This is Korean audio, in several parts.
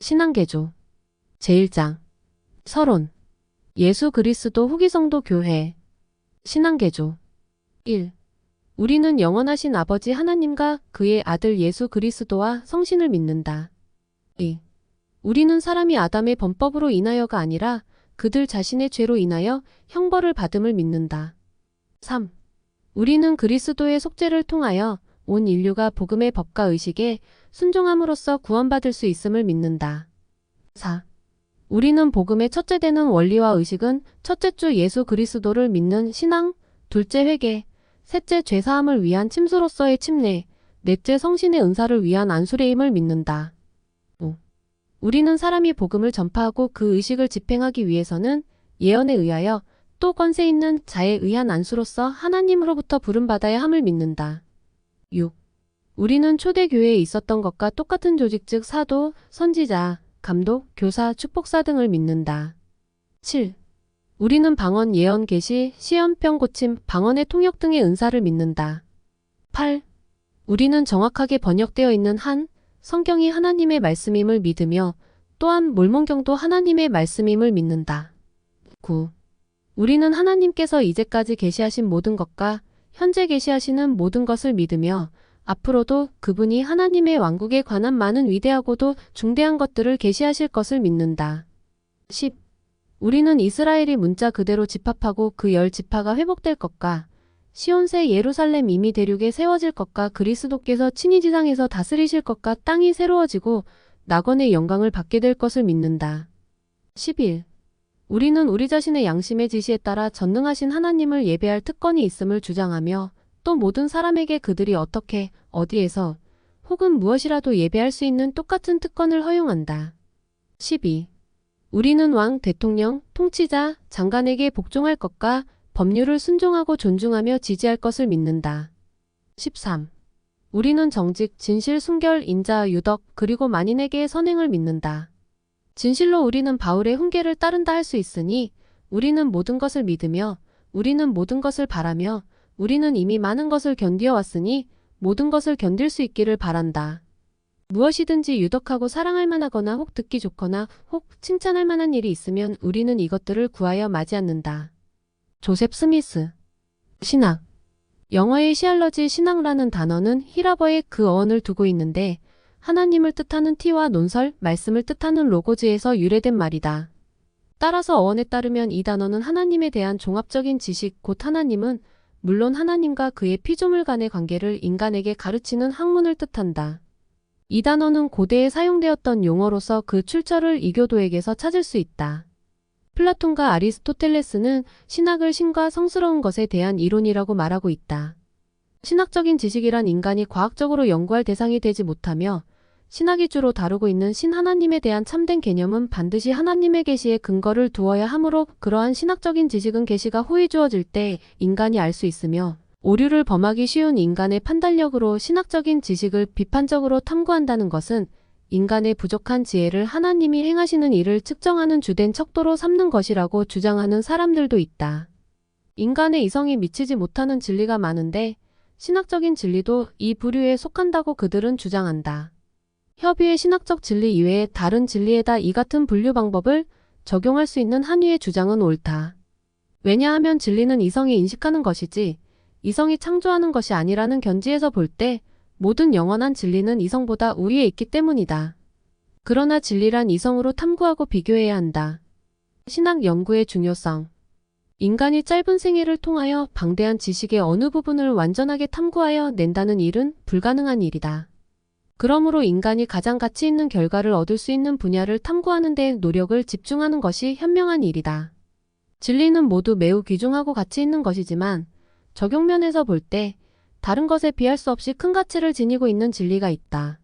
신앙개조 제1장 서론 예수 그리스도 후기성도 교회 신앙개조 1. 우리는 영원하신 아버지 하나님과 그의 아들 예수 그리스도와 성신을 믿는다. 2. 우리는 사람이 아담의 범법으로 인하여가 아니라 그들 자신의 죄로 인하여 형벌을 받음을 믿는다. 3. 우리는 그리스도의 속죄를 통하여 온 인류가 복음의 법과 의식에 순종함으로써 구원받을 수 있음을 믿는다. 4. 우리는 복음의 첫째 되는 원리와 의식은 첫째 주 예수 그리스도를 믿는 신앙, 둘째 회개, 셋째 죄사함을 위한 침수로서의 침례, 넷째 성신의 은사를 위한 안수례임을 믿는다. 5. 우리는 사람이 복음을 전파하고 그 의식을 집행하기 위해서는 예언에 의하여 또 권세 있는 자에 의한 안수로서 하나님으로부터 부름받아야 함을 믿는다. 6. 우리는 초대교회에 있었던 것과 똑같은 조직 즉 사도, 선지자, 감독, 교사, 축복사 등을 믿는다. 7. 우리는 방언, 예언, 계시, 시험, 병 고침, 방언의 통역 등의 은사를 믿는다. 8. 우리는 정확하게 번역되어 있는 한 성경이 하나님의 말씀임을 믿으며 또한 몰몬경도 하나님의 말씀임을 믿는다. 9. 우리는 하나님께서 이제까지 계시하신 모든 것과 현재 계시하시는 모든 것을 믿으며 앞으로도 그분이 하나님의 왕국에 관한 많은 위대하고도 중대한 것들을 계시하실 것을 믿는다. 10. 우리는 이스라엘이 문자 그대로 집합하고 그 10지파가 회복될 것과 시온새 예루살렘 이미 대륙에 세워질 것과 그리스도께서 친히 지상에서 다스리실 것과 땅이 새로워지고 낙원의 영광을 받게 될 것을 믿는다. 11. 우리는 우리 자신의 양심의 지시에 따라 전능하신 하나님을 예배할 특권이 있음을 주장하며 또 모든 사람에게 그들이 어떻게, 어디에서, 혹은 무엇이라도 예배할 수 있는 똑같은 특권을 허용한다. 12. 우리는 왕, 대통령, 통치자, 장관에게 복종할 것과 법률을 순종하고 존중하며 지지할 것을 믿는다. 13. 우리는 정직, 진실, 순결, 인자, 유덕, 그리고 만인에게의 선행을 믿는다. 진실로 우리는 바울의 훈계를 따른다 할 수 있으니 우리는 모든 것을 믿으며 우리는 모든 것을 바라며 우리는 이미 많은 것을 견디어 왔으니 모든 것을 견딜 수 있기를 바란다. 무엇이든지 유덕하고 사랑할 만하거나 혹 듣기 좋거나 혹 칭찬할 만한 일이 있으면 우리는 이것들을 구하여 마지 않는다. 조셉 스미스 신학 영어의 시알러지 신학라는 단어는 히라버의 그 어원을 두고 있는데 하나님을 뜻하는 티와 논설, 말씀을 뜻하는 로고즈에서 유래된 말이다. 따라서 어원에 따르면 이 단어는 하나님에 대한 종합적인 지식 곧 하나님은 물론 하나님과 그의 피조물 간의 관계를 인간에게 가르치는 학문을 뜻한다. 이 단어는 고대에 사용되었던 용어로서 그 출처를 이교도에게서 찾을 수 있다. 플라톤과 아리스토텔레스는 신학을 신과 성스러운 것에 대한 이론이라고 말하고 있다. 신학적인 지식이란 인간이 과학적으로 연구할 대상이 되지 못하며 신학이 주로 다루고 있는 신 하나님에 대한 참된 개념은 반드시 하나님의 계시에 근거를 두어야 하므로 그러한 신학적인 지식은 계시가 호의 주어질 때 인간이 알 수 있으며 오류를 범하기 쉬운 인간의 판단력으로 신학적인 지식을 비판적으로 탐구한다는 것은 인간의 부족한 지혜를 하나님이 행하시는 일을 측정하는 주된 척도로 삼는 것이라고 주장하는 사람들도 있다. 인간의 이성이 미치지 못하는 진리가 많은데 신학적인 진리도 이 부류에 속한다고 그들은 주장한다. 협의의 신학적 진리 이외에 다른 진리에다 이 같은 분류 방법을 적용할 수 있는 한위의 주장은 옳다. 왜냐하면 진리는 이성이 인식하는 것이지 이성이 창조하는 것이 아니라는 견지에서 볼 때 모든 영원한 진리는 이성보다 우위에 있기 때문이다. 그러나 진리란 이성으로 탐구하고 비교해야 한다. 신학 연구의 중요성 인간이 짧은 생애를 통하여 방대한 지식의 어느 부분을 완전하게 탐구하여 낸다는 일은 불가능한 일이다. 그러므로 인간이 가장 가치 있는 결과를 얻을 수 있는 분야를 탐구하는 데 노력을 집중하는 것이 현명한 일이다. 진리는 모두 매우 귀중하고 가치 있는 것이지만 적용면에서 볼 때 다른 것에 비할 수 없이 큰 가치를 지니고 있는 진리가 있다.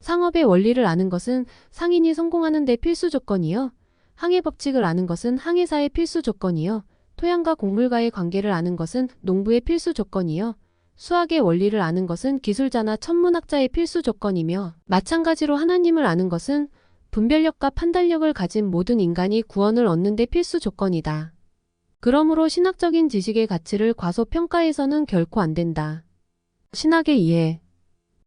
상업의 원리를 아는 것은 상인이 성공하는 데 필수 조건이요. 항해 법칙을 아는 것은 항해사의 필수 조건이요. 토양과 곡물과의 관계를 아는 것은 농부의 필수 조건이요. 수학의 원리를 아는 것은 기술자나 천문학자의 필수 조건이며 마찬가지로 하나님을 아는 것은 분별력과 판단력을 가진 모든 인간이 구원을 얻는 데 필수 조건이다. 그러므로 신학적인 지식의 가치를 과소평가해서는 결코 안 된다. 신학의 이해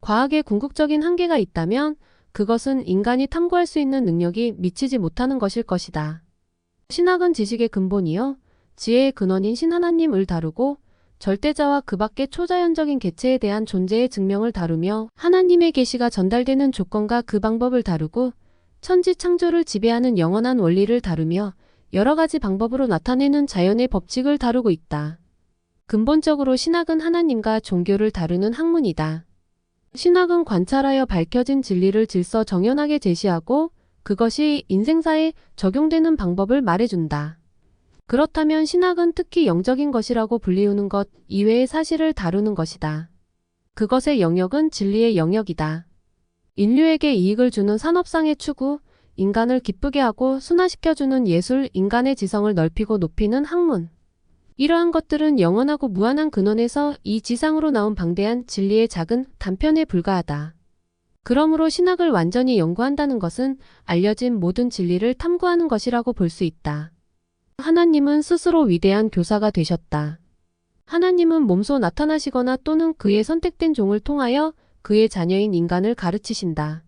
과학에 궁극적인 한계가 있다면 그것은 인간이 탐구할 수 있는 능력이 미치지 못하는 것일 것이다. 신학은 지식의 근본이요 지혜의 근원인 신하나님을 다루고 절대자와 그 밖의 초자연적인 개체에 대한 존재의 증명을 다루며 하나님의 계시가 전달되는 조건과 그 방법을 다루고 천지 창조를 지배하는 영원한 원리를 다루며 여러 가지 방법으로 나타내는 자연의 법칙을 다루고 있다. 근본적으로 신학은 하나님과 종교를 다루는 학문이다. 신학은 관찰하여 밝혀진 진리를 질서 정연하게 제시하고 그것이 인생사에 적용되는 방법을 말해준다. 그렇다면 신학은 특히 영적인 것이라고 불리우는 것 이외의 사실을 다루는 것이다. 그것의 영역은 진리의 영역이다. 인류에게 이익을 주는 산업상의 추구, 인간을 기쁘게 하고 순화시켜주는 예술, 인간의 지성을 넓히고 높이는 학문. 이러한 것들은 영원하고 무한한 근원에서 이 지상으로 나온 방대한 진리의 작은 단편에 불과하다. 그러므로 신학을 완전히 연구한다는 것은 알려진 모든 진리를 탐구하는 것이라고 볼 수 있다. 하나님은 스스로 위대한 교사가 되셨다. 하나님은 몸소 나타나시거나 또는 그의 선택된 종을 통하여 그의 자녀인 인간을 가르치신다.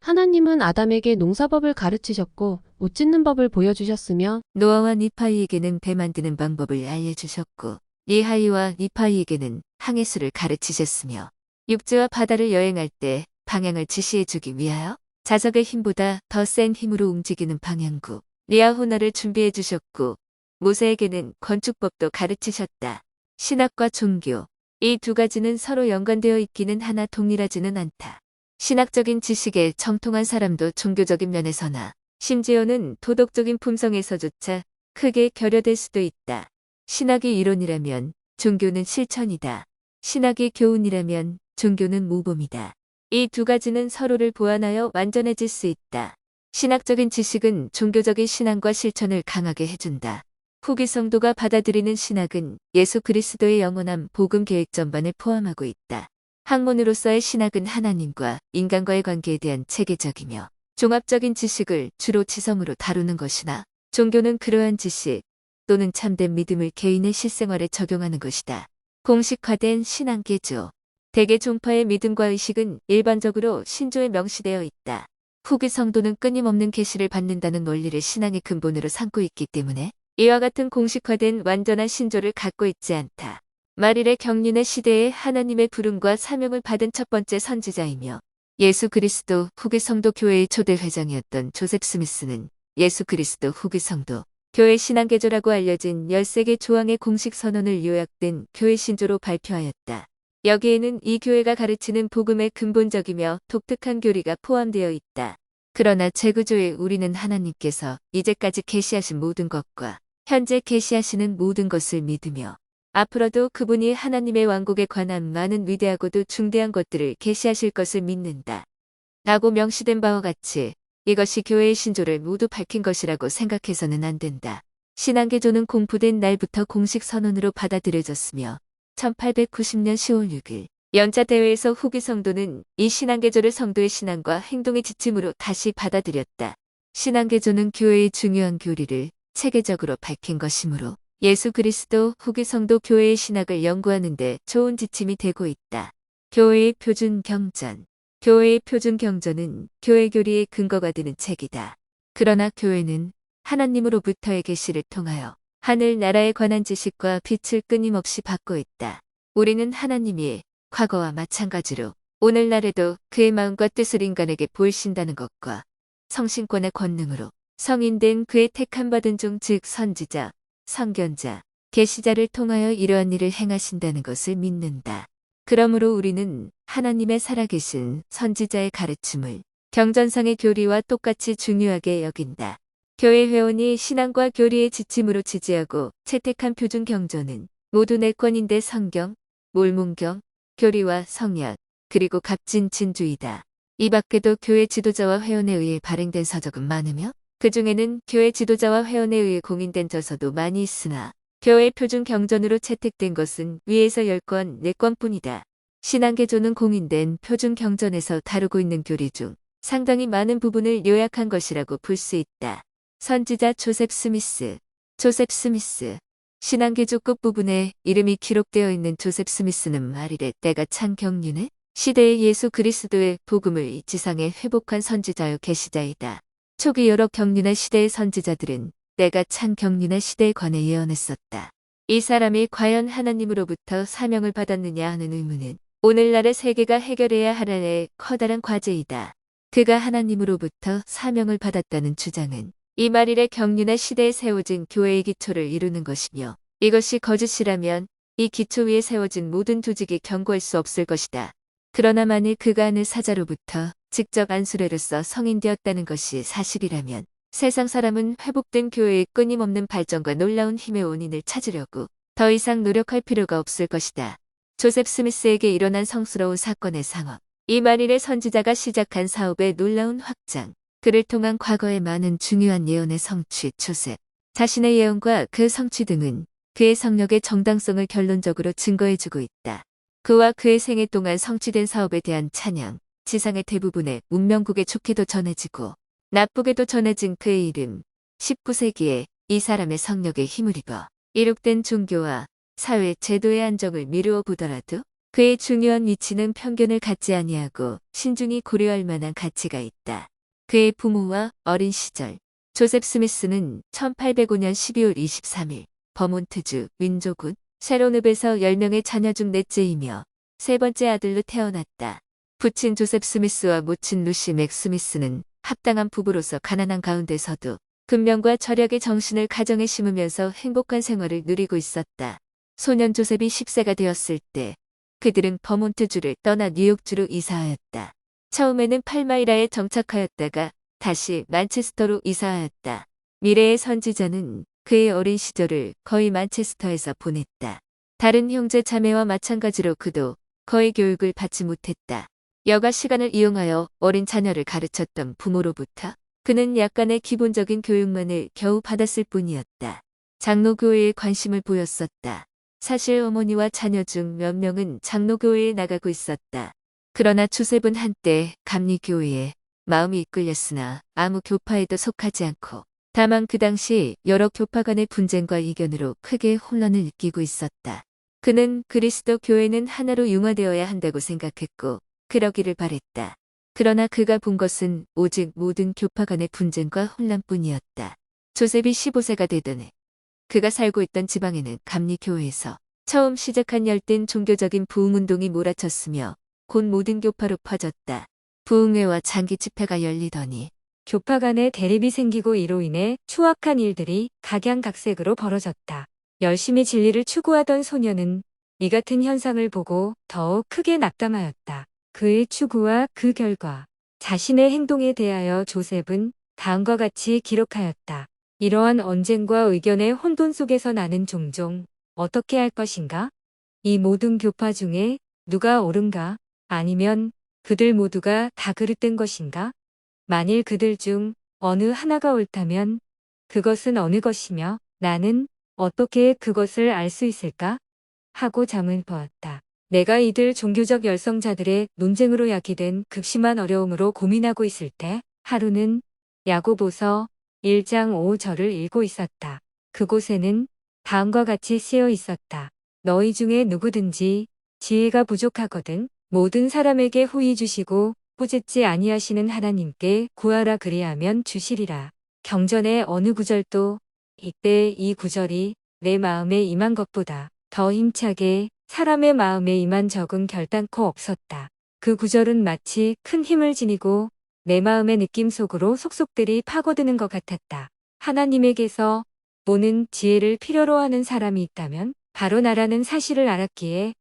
하나님은 아담에게 농사법을 가르치셨고 옷 찢는 법을 보여주셨으며 노아와 니파이에게는 배 만드는 방법을 알려주셨고 리하이와 니파이에게는 항해술을 가르치셨으며 육지와 바다를 여행할 때 방향을 지시해주기 위하여 자석의 힘보다 더 센 힘으로 움직이는 방향구 리아호나를 준비해 주셨고 모세에게는 건축법도 가르치셨다. 신학과 종교 이 두 가지는 서로 연관되어 있기는 하나 동일하지는 않다. 신학적인 지식에 정통한 사람도 종교적인 면에서나 심지어는 도덕적인 품성에서조차 크게 결여될 수도 있다. 신학이 이론이라면 종교는 실천이다. 신학이 교훈이라면 종교는 모범이다. 이 두 가지는 서로를 보완하여 완전해질 수 있다. 신학적인 지식은 종교적인 신앙과 실천을 강하게 해준다. 후기 성도가 받아들이는 신학은 예수 그리스도의 영원한 복음 계획 전반을 포함하고 있다. 학문으로서의 신학은 하나님과 인간과의 관계에 대한 체계적이며 종합적인 지식을 주로 지성으로 다루는 것이나 종교는 그러한 지식 또는 참된 믿음을 개인의 실생활에 적용하는 것이다. 공식화된 신앙 개조 대개 종파의 믿음과 의식은 일반적으로 신조에 명시되어 있다. 후기 성도는 끊임없는 계시를 받는다는 원리를 신앙의 근본으로 삼고 있기 때문에 이와 같은 공식화된 완전한 신조를 갖고 있지 않다. 말일의 경륜의 시대에 하나님의 부름과 사명을 받은 첫 번째 선지자이며 예수 그리스도 후기 성도 교회의 초대 회장이었던 조셉 스미스는 예수 그리스도 후기 성도 교회 신앙개조라고 알려진 13개 조항의 공식 선언을 요약된 교회 신조로 발표하였다. 여기에는 이 교회가 가르치는 복음의 근본적이며 독특한 교리가 포함되어 있다. 그러나 재구조에 우리는 하나님께서 이제까지 계시하신 모든 것과 현재 계시하시는 모든 것을 믿으며 앞으로도 그분이 하나님의 왕국에 관한 많은 위대하고도 중대한 것들을 계시하실 것을 믿는다. 라고 명시된 바와 같이 이것이 교회의 신조를 모두 밝힌 것이라고 생각해서는 안 된다. 신앙개조는 공포된 날부터 공식 선언으로 받아들여졌으며 1890년 10월 6일 연자대회에서 후기 성도는 이 신앙개조를 성도의 신앙과 행동의 지침으로 다시 받아들였다. 신앙개조는 교회의 중요한 교리를 체계적으로 밝힌 것이므로 예수 그리스도 후기 성도 교회의 신학을 연구하는 데 좋은 지침이 되고 있다. 교회의 표준 경전 교회의 표준 경전은 교회 교리의 근거가 되는 책이다. 그러나 교회는 하나님으로부터의 계시를 통하여 하늘나라에 관한 지식과 빛을 끊임없이 받고 있다. 우리는 하나님이 과거와 마찬가지로 오늘날에도 그의 마음과 뜻을 인간에게 보이신다는 것과 성신권의 권능으로 성인된 그의 택함 받은 종 즉 선지자, 선견자, 계시자를 통하여 이러한 일을 행하신다는 것을 믿는다. 그러므로 우리는 하나님의 살아계신 선지자의 가르침을 경전상의 교리와 똑같이 중요하게 여긴다. 교회 회원이 신앙과 교리의 지침으로 지지하고 채택한 표준 경전은 모두 4권인데 성경, 몰문경, 교리와 성약, 그리고 값진 진주이다. 이 밖에도 교회 지도자와 회원에 의해 발행된 서적은 많으며 그 중에는 교회 지도자와 회원에 의해 공인된 저서도 많이 있으나 교회 표준 경전으로 채택된 것은 위에서 10권, 4권뿐이다. 신앙개조는 공인된 표준 경전에서 다루고 있는 교리 중 상당히 많은 부분을 요약한 것이라고 볼 수 있다. 선지자 조셉 스미스 신앙개조 끝부분에 이름이 기록되어 있는 조셉 스미스는 말일에 때가 찬 경륜에 시대의 예수 그리스도의 복음을 이 지상에 회복한 선지자여 계시자이다. 초기 여러 경륜의 시대의 선지자들은 때가 찬 경륜의 시대에 관해 예언했었다. 이 사람이 과연 하나님으로부터 사명을 받았느냐 하는 의문은 오늘날의 세계가 해결해야 할 하나의 커다란 과제이다. 그가 하나님으로부터 사명을 받았다는 주장은 이 말일의 경륜의 시대에 세워진 교회의 기초를 이루는 것이며 이것이 거짓이라면 이 기초 위에 세워진 모든 조직이 견고할 수 없을 것이다. 그러나 만일 그가 하늘 사자로부터 직접 안수례로서 성인되었다는 것이 사실이라면 세상 사람은 회복된 교회의 끊임없는 발전과 놀라운 힘의 원인을 찾으려고 더 이상 노력할 필요가 없을 것이다. 조셉 스미스에게 일어난 성스러운 사건의 상업, 이 만일의 선지자가 시작한 사업의 놀라운 확장, 그를 통한 과거의 많은 중요한 예언의 성취, 조셉 자신의 예언과 그 성취 등은 그의 성력의 정당성을 결론적으로 증거해주고 있다. 그와 그의 생애 동안 성취된 사업에 대한 찬양, 지상의 대부분의 문명국에 좋게도 전해지고 나쁘게도 전해진 그의 이름, 19세기에 이 사람의 성력에 힘을 입어 이룩된 종교와 사회 제도의 안정을 미루어 보더라도 그의 중요한 위치는 편견을 갖지 아니하고 신중히 고려할 만한 가치가 있다. 그의 부모와 어린 시절, 조셉 스미스는 1805년 12월 23일 버몬트주 윈조군 셰로늪에서 10명의 자녀 중 넷째이며 세 번째 아들로 태어났다. 부친 조셉 스미스와 모친 루시 맥 스미스는 합당한 부부로서 가난한 가운데서도 근면과 절약의 정신을 가정에 심으면서 행복한 생활을 누리고 있었다. 소년 조셉이 10세가 되었을 때 그들은 버몬트주를 떠나 뉴욕주로 이사하였다. 처음에는 팔마이라에 정착하였다가 다시 만체스터로 이사하였다. 미래의 선지자는 그의 어린 시절을 거의 만체스터에서 보냈다. 다른 형제 자매와 마찬가지로 그도 거의 교육을 받지 못했다. 여가 시간을 이용하여 어린 자녀를 가르쳤던 부모로부터 그는 약간의 기본적인 교육만을 겨우 받았을 뿐이었다. 장로교회에 관심을 보였었다. 사실 어머니와 자녀 중 몇 명은 장로교회에 나가고 있었다. 그러나 조셉은 한때 감리교회에 마음이 이끌렸으나 아무 교파에도 속하지 않고 다만 그 당시 여러 교파 간의 분쟁과 이견으로 크게 혼란을 느끼고 있었다. 그는 그리스도 교회는 하나로 융화되어야 한다고 생각했고 그러기를 바랬다. 그러나 그가 본 것은 오직 모든 교파 간의 분쟁과 혼란뿐이었다. 조셉이 15세가 되던 해 그가 살고 있던 지방에는 감리교회에서 처음 시작한 열띤 종교적인 부흥운동이 몰아쳤으며 곧 모든 교파로 퍼졌다. 부흥회와 장기 집회가 열리더니 교파 간의 대립이 생기고 이로 인해 추악한 일들이 각양각색으로 벌어졌다. 열심히 진리를 추구하던 소녀는 이 같은 현상을 보고 더욱 크게 낙담하였다. 그의 추구와 그 결과 자신의 행동에 대하여 조셉은 다음과 같이 기록하였다. 이러한 언쟁과 의견의 혼돈 속에서 나는 종종 어떻게 할 것인가? 이 모든 교파 중에 누가 옳은가? 아니면 그들 모두가 다 그릇된 것인가? 만일 그들 중 어느 하나가 옳다면 그것은 어느 것이며 나는 어떻게 그것을 알 수 있을까? 하고 잠을 보았다. 내가 이들 종교적 열성자들의 논쟁으로 야기된 극심한 어려움으로 고민하고 있을 때 하루는 야고보서 1장 5절을 읽고 있었다. 그곳에는 다음과 같이 쓰여 있었다. 너희 중에 누구든지 지혜가 부족하거든 모든 사람에게 후히 주시고 꾸짖지 아니하시는 하나님께 구하라 그리하면 주시리라. 경전의 어느 구절도 이때 이 구절이 내 마음에 임한 것보다 더 힘차게 사람의 마음에 임한 적은 결단코 없었다. 그 구절은 마치 큰 힘을 지니고 내 마음의 느낌 속으로 속속들이 파고드는 것 같았다. 하나님에게서 보는 지혜를 필요로 하는 사람이 있다면 바로 나라는 사실을 알았기에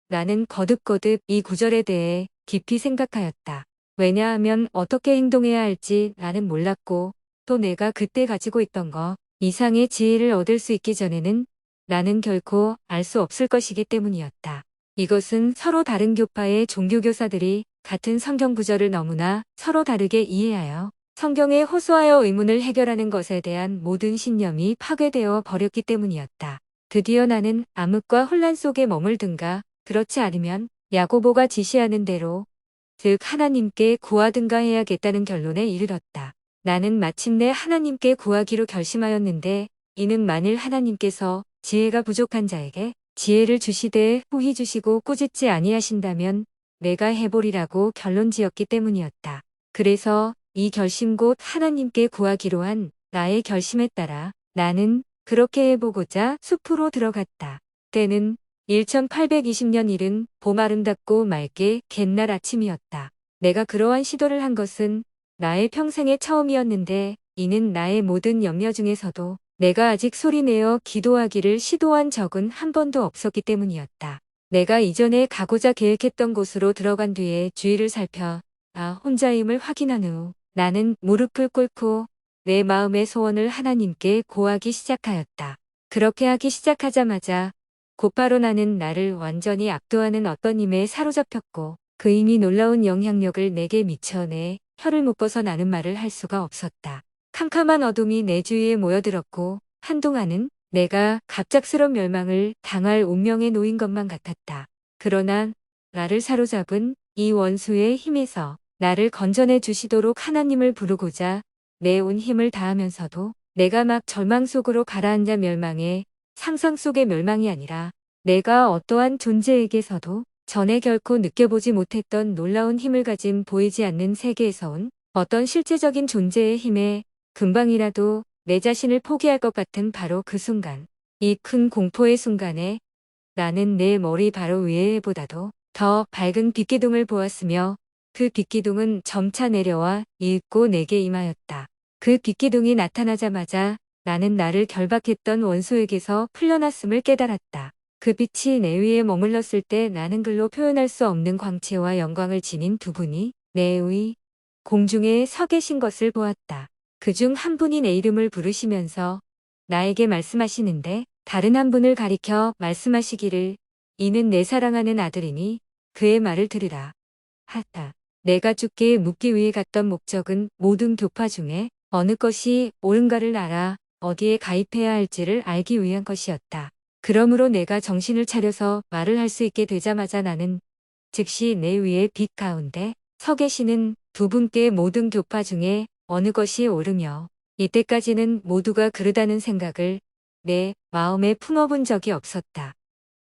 나는 거듭거듭 이 구절에 대해 깊이 생각하였다. 왜냐하면 어떻게 행동해야 할지 나는 몰랐고 또 내가 그때 가지고 있던 것 이상의 지혜를 얻을 수 있기 전에는 나는 결코 알 수 없을 것이기 때문이었다. 이것은 서로 다른 교파의 종교교사들이 같은 성경 구절을 너무나 서로 다르게 이해하여 성경에 호소하여 의문을 해결하는 것에 대한 모든 신념이 파괴되어 버렸기 때문이었다. 드디어 나는 암흑과 혼란 속에 머물든가 그렇지 않으면 야고보가 지시하는 대로 즉 하나님께 구하든가 해야겠다는 결론에 이르렀다. 나는 마침내 하나님께 구하기로 결심하였는데 이는 만일 하나님께서 지혜가 부족한 자에게 지혜를 주시되 후히 주시고 꾸짖지 아니하신다면 내가 해보리라고 결론 지었기 때문이었다. 그래서 이 결심 곧 하나님께 구하기로 한 나의 결심에 따라 나는 그렇게 해보고자 숲으로 들어갔다. 때는 1820년 이른 봄 아름답고 맑게 갯날 아침이었다. 내가 그러한 시도를 한 것은 나의 평생의 처음이었는데 이는 나의 모든 염려 중에서도 내가 아직 소리내어 기도하기를 시도한 적은 한 번도 없었기 때문이었다. 내가 이전에 가고자 계획했던 곳으로 들어간 뒤에 주위를 살펴 나 혼자임을 확인한 후 나는 무릎을 꿇고 내 마음의 소원을 하나님께 고하기 시작하였다. 그렇게 하기 시작하자마자 곧바로 나는 나를 완전히 압도하는 어떤 힘에 사로잡혔고 그 힘이 놀라운 영향력을 내게 미쳐 내 혀를 묶어서 나는 말을 할 수가 없었다. 캄캄한 어둠이 내 주위에 모여들었고 한동안은 내가 갑작스런 멸망을 당할 운명에 놓인 것만 같았다. 그러나 나를 사로잡은 이 원수의 힘에서 나를 건져내 주시도록 하나님을 부르고자 내 온 힘을 다하면서도 내가 막 절망 속으로 가라앉아 멸망해 상상 속의 멸망이 아니라 내가 어떠한 존재에게서도 전에 결코 느껴보지 못했던 놀라운 힘을 가진 보이지 않는 세계에서 온 어떤 실제적인 존재의 힘에 금방이라도 내 자신을 포기할 것 같은 바로 그 순간, 이 큰 공포의 순간에 나는 내 머리 바로 위에보다도 더 밝은 빛기둥을 보았으며 그 빛기둥은 점차 내려와 잇고 내게 임하였다. 그 빛기둥이 나타나자마자 나는 나를 결박했던 원소에게서 풀려났음을 깨달았다. 그 빛이 내 위에 머물렀을 때 나는 글로 표현할 수 없는 광채와 영광을 지닌 두 분이 내 위 공중에 서 계신 것을 보았다. 그중 한 분이 내 이름을 부르시면서 나에게 말씀하시는데 다른 한 분을 가리켜 말씀하시기를 이는 내 사랑하는 아들이니 그의 말을 들으라 하다. 내가 주께 묻기 위해 갔던 목적은 모든 교파 중에 어느 것이 옳은가를 알아 어디에 가입해야 할지를 알기 위한 것이었다. 그러므로 내가 정신을 차려서 말을 할 수 있게 되자마자 나는 즉시 내 위에 빛 가운데 서 계시는 두 분께 모든 교파 중에 어느 것이 옳으며 이때까지는 모두가 그르다는 생각을 내 마음에 품어본 적이 없었다.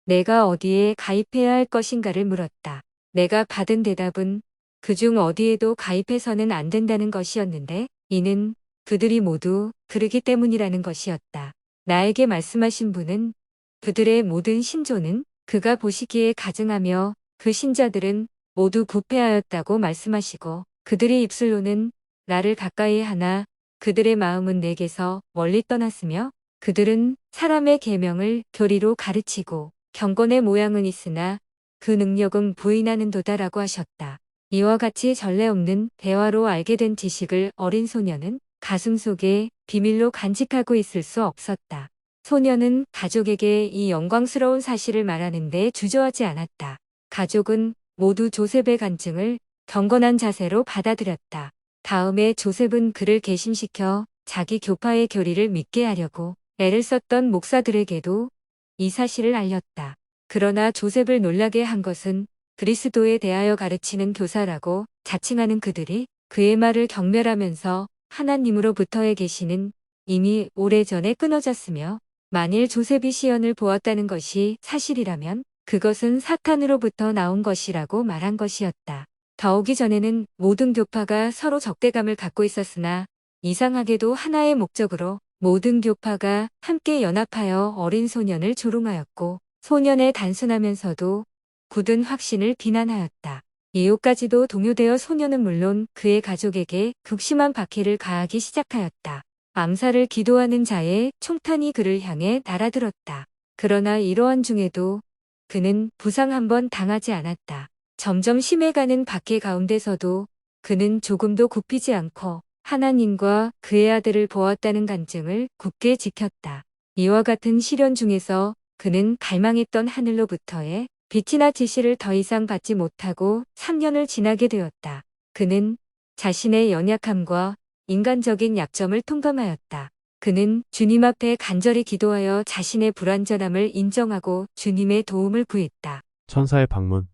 내가 어디에 가입해야 할 것인가를 물었다. 내가 받은 대답은 그중 어디에도 가입해서는 안 된다는 것이었는데 이는 그들이 모두 그르기 때문이라는 것이었다. 나에게 말씀하신 분은 그들의 모든 신조는 그가 보시기에 가증하며 그 신자들은 모두 부패하였다고 말씀하시고 그들의 입술로는 나를 가까이 하나 그들의 마음은 내게서 멀리 떠났으며 그들은 사람의 계명을 교리로 가르치고 경건의 모양은 있으나 그 능력은 부인하는 도다라고 하셨다. 이와 같이 전례 없는 대화로 알게 된 지식을 어린 소녀는 가슴속에 비밀로 간직하고 있을 수 없었다. 소녀는 가족에게 이 영광스러운 사실을 말하는데 주저하지 않았다. 가족은 모두 조셉의 간증을 경건한 자세로 받아들였다. 다음에 조셉은 그를 개심시켜 자기 교파의 교리를 믿게 하려고 애를 썼던 목사들에게도 이 사실을 알렸다. 그러나 조셉을 놀라게 한 것은 그리스도에 대하여 가르치는 교사라고 자칭하는 그들이 그의 말을 경멸하면서 하나님으로부터에 계시는 이미 오래전에 끊어졌으며 만일 조셉이 시연을 보았다는 것이 사실이라면 그것은 사탄으로부터 나온 것이라고 말한 것이었다. 더 오기 전에는 모든 교파가 서로 적대감을 갖고 있었으나 이상하게도 하나의 목적으로 모든 교파가 함께 연합하여 어린 소년을 조롱하였고 소년의 단순하면서도 굳은 확신을 비난하였다. 이후까지도 동요되어 소년은 물론 그의 가족에게 극심한 박해를 가하기 시작하였다. 암살을 기도하는 자의 총탄이 그를 향해 날아들었다. 그러나 이러한 중에도 그는 부상 한 번 당하지 않았다. 점점 심해가는 박해 가운데서도 그는 조금도 굽히지 않고 하나님과 그의 아들을 보았다는 간증을 굳게 지켰다. 이와 같은 시련 중에서 그는 갈망했던 하늘로부터의 빛이나 지시를 더 이상 받지 못하고 3년을 지나게 되었다. 그는 자신의 연약함과 인간적인 약점을 통감하였다. 그는 주님 앞에 간절히 기도하여 자신의 불완전함을 인정하고 주님의 도움을 구했다. 천사의 방문